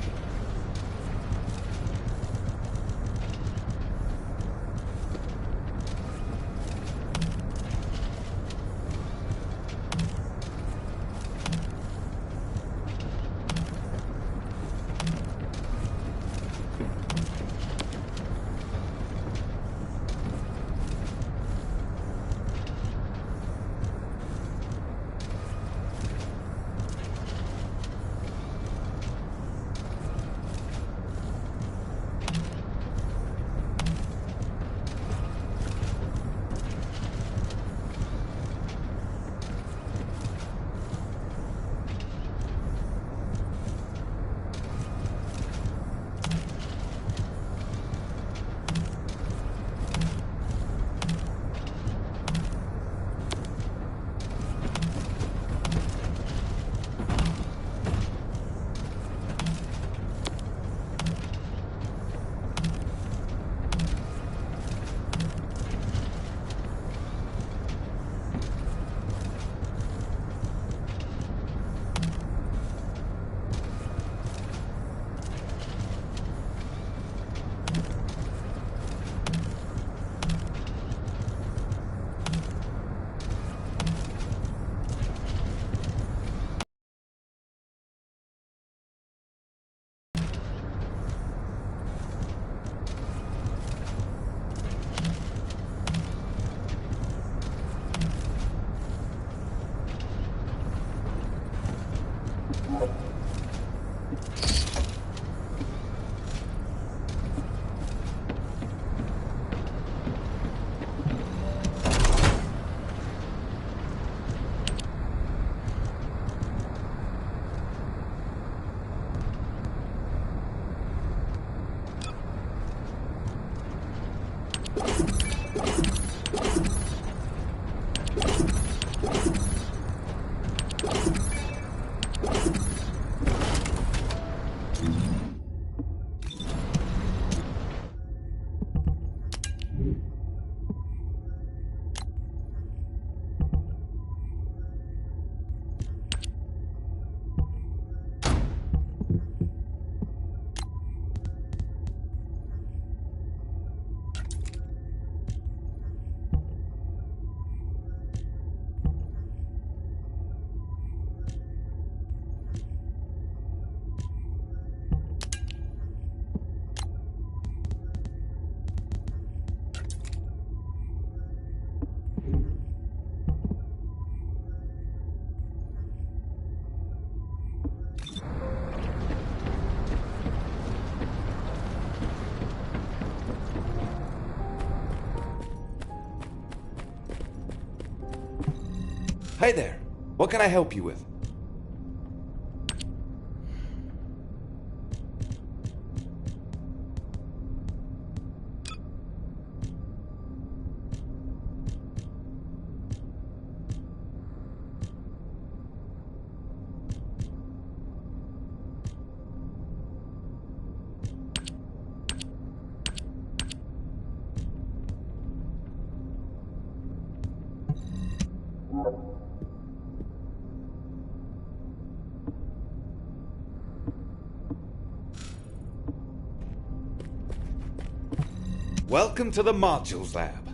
Hi there. What can I help you with? Welcome to the Modules Lab.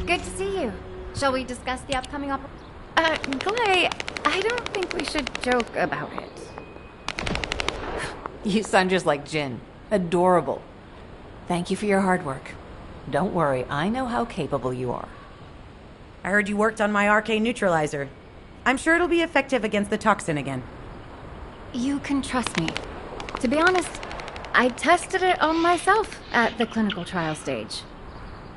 Good to see you. Shall we discuss the upcoming Glay, I don't think we should joke about it. You sound just like Jin. Adorable. Thank you for your hard work. Don't worry, I know how capable you are. I heard you worked on my RK neutralizer. I'm sure it'll be effective against the toxin again. You can trust me. To be honest, I tested it on myself at the clinical trial stage.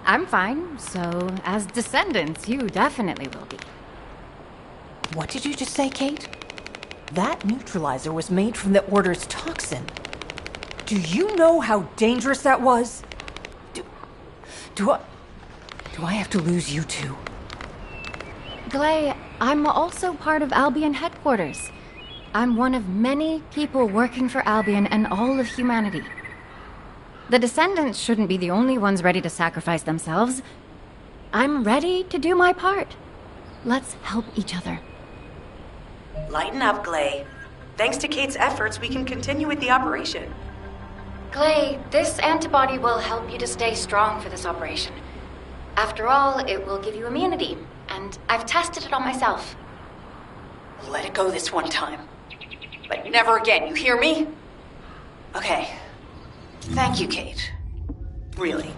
I'm fine, so as descendants, you definitely will be. What did you just say, Kate? That neutralizer was made from the Order's toxin. Do you know how dangerous that was? Do I have to lose you too? Glay, I'm also part of Albion headquarters. I'm one of many people working for Albion and all of humanity. The descendants shouldn't be the only ones ready to sacrifice themselves. I'm ready to do my part. Let's help each other. Lighten up, Glay. Thanks to Kate's efforts, we can continue with the operation. Glay, this antibody will help you to stay strong for this operation. After all, it will give you immunity, and I've tested it on myself. Let it go this one time. But never again, you hear me? Okay. Thank you, Kate. Really.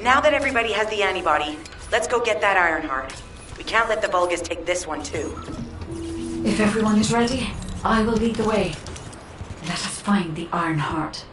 Now that everybody has the antibody, let's go get that Ironheart. We can't let the Vulgus take this one, too. If everyone is ready, I will lead the way. Let us find the Ironheart.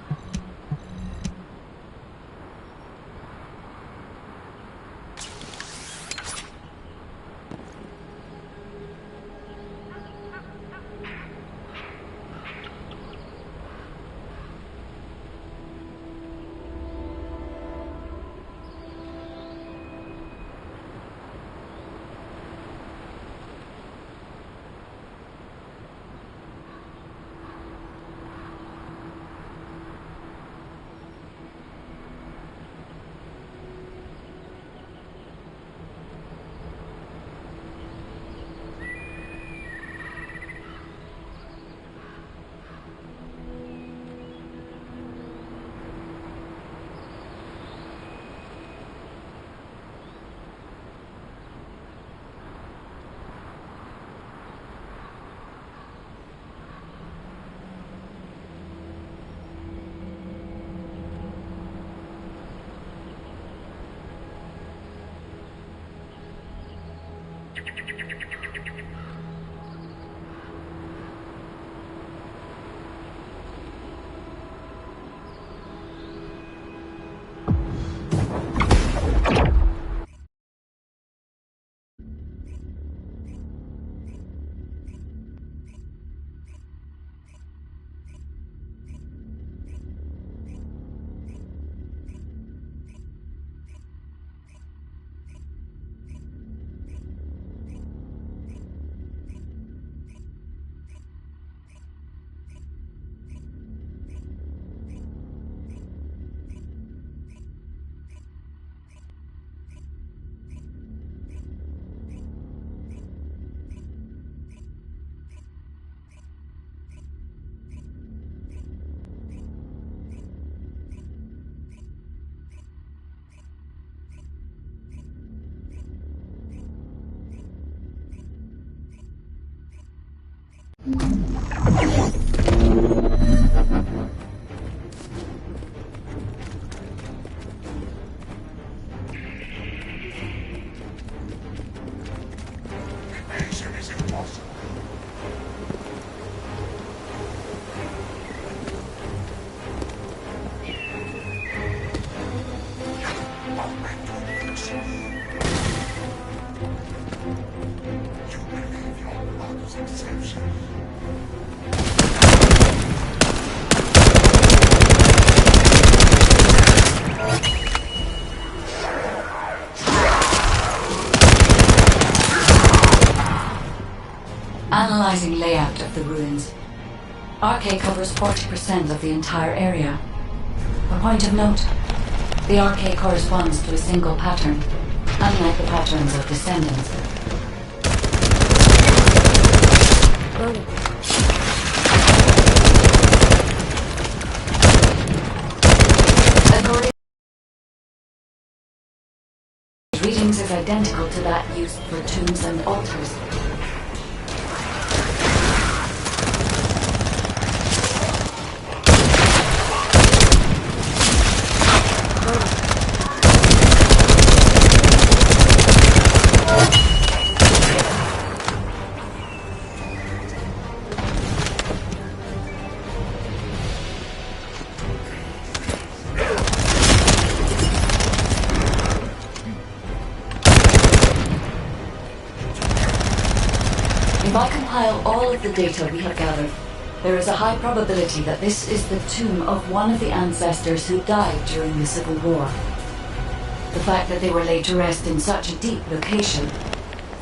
Analyzing layout of the ruins. RK covers 40% of the entire area. A point of note, the RK corresponds to a single pattern, unlike the patterns of descendants. According readings is identical to that used for tombs and altars. If I compile all of the data we have gathered, there is a high probability that this is the tomb of one of the ancestors who died during the Civil War. The fact that they were laid to rest in such a deep location,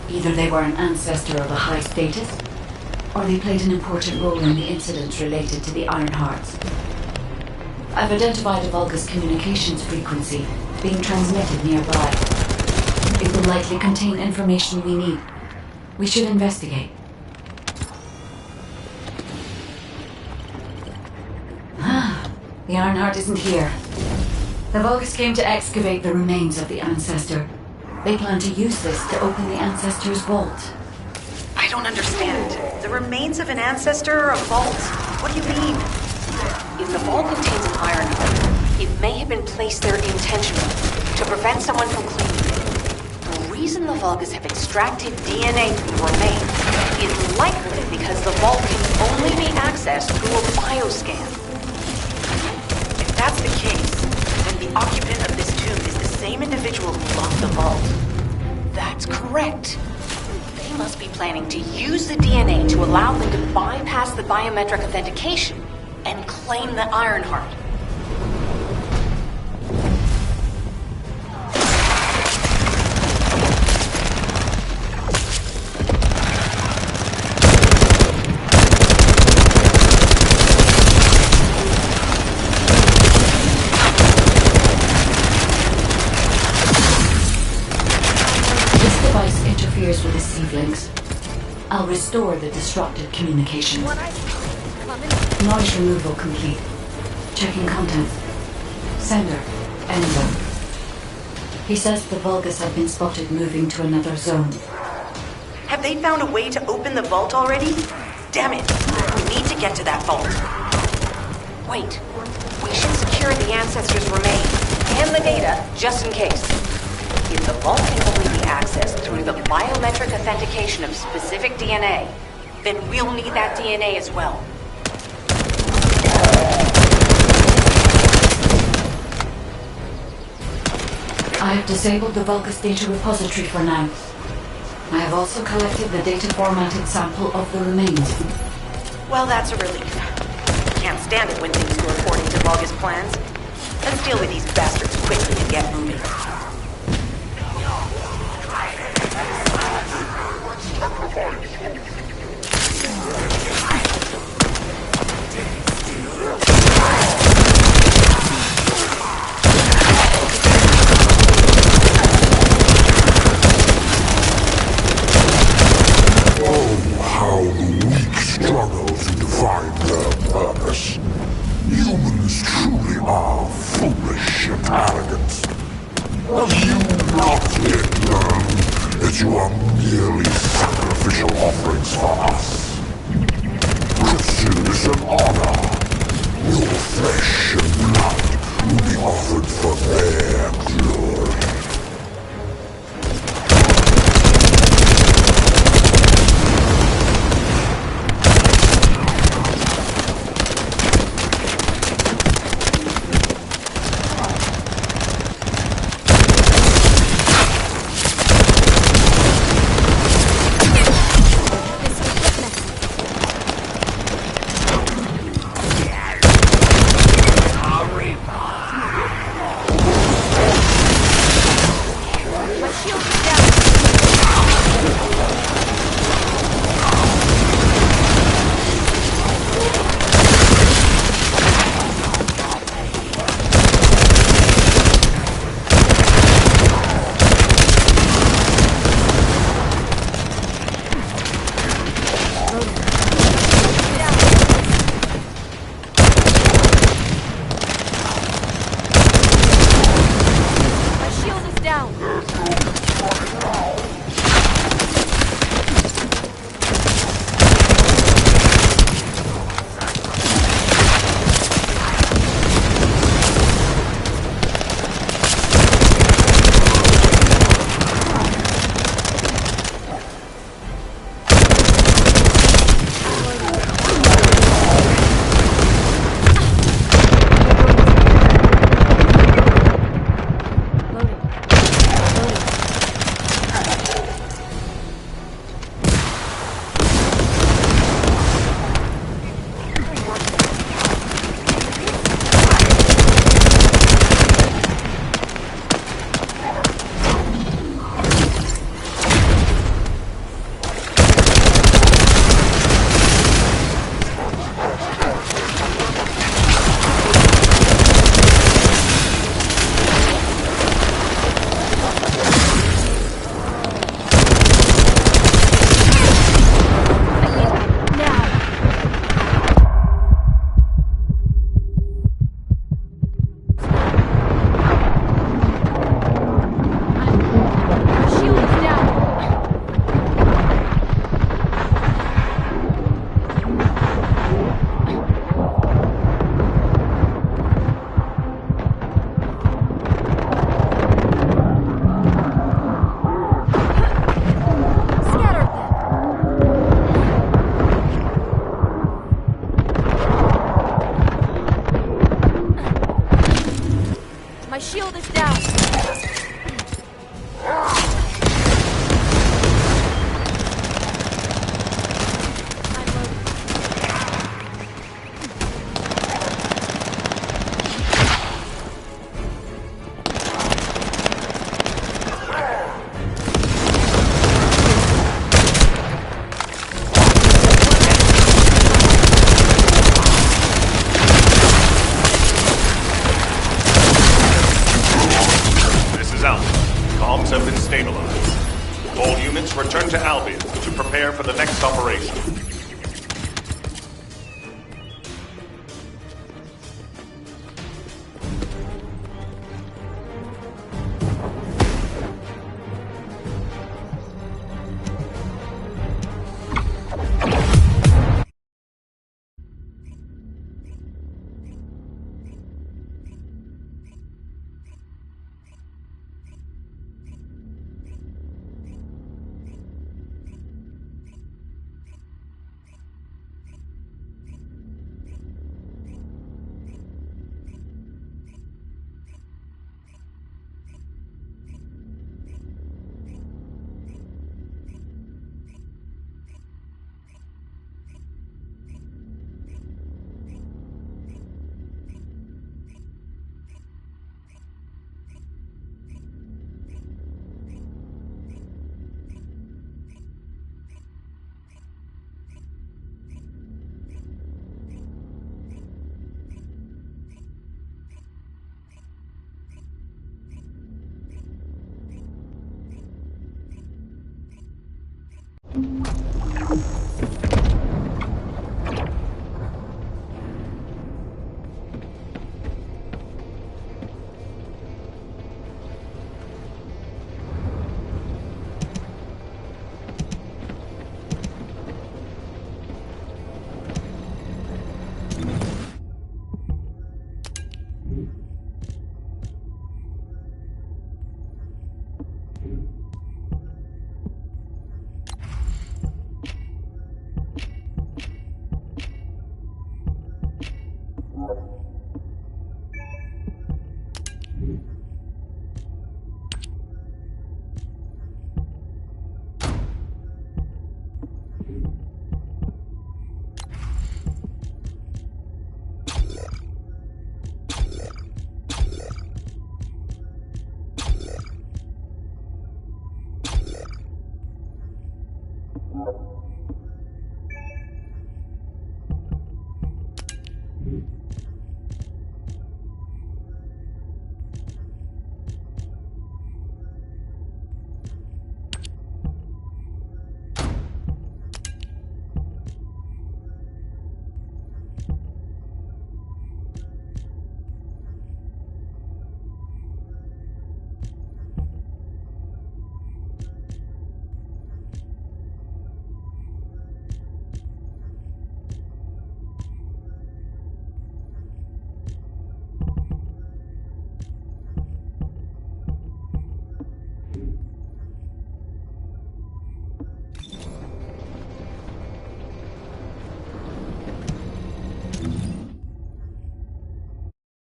either they were an ancestor of a high status, or they played an important role in the incidents related to the Iron Hearts. I've identified a Vulgus communications frequency being transmitted nearby. It will likely contain information we need. We should investigate. The Ironheart isn't here. The Vulgus came to excavate the remains of the ancestor. They plan to use this to open the ancestor's vault. I don't understand. The remains of an ancestor or a vault? What do you mean? If the vault contains an Ironheart, it may have been placed there intentionally to prevent someone from claiming it. The reason the Vulgus have extracted DNA from the remains is likely because the vault can only be accessed through a bioscan. If that's the case, then the occupant of this tomb is the same individual who locked the vault. That's correct. They must be planning to use the DNA to allow them to bypass the biometric authentication and claim the Ironheart. With the seed links. I'll restore the disrupted communications. Noise removal complete. Checking contents. Sender, Enzo. He says the Vulgus have been spotted moving to another zone. Have they found a way to open the vault already? Damn it! We need to get to that vault. Wait. We should secure the ancestors' remains and the data just in case. If the vault can only be accessed through the biometric authentication of specific DNA, then we'll need that DNA as well. I have disabled the Vulgus data repository for now. I have also collected the data formatted sample of the remains. Well, that's a relief. Can't stand it when things go according to Vulgus plans. Let's deal with these bastards quickly and get moving. Oh, how the weak struggle to define their purpose. Humans truly are foolish and arrogant. Have you not yet learned that you are merely sacrificial offerings for us? This is an honor. Your flesh and blood will be offered for their glory. My shield is down. Comms have been stabilized. All units return to Albion to prepare for the next operation.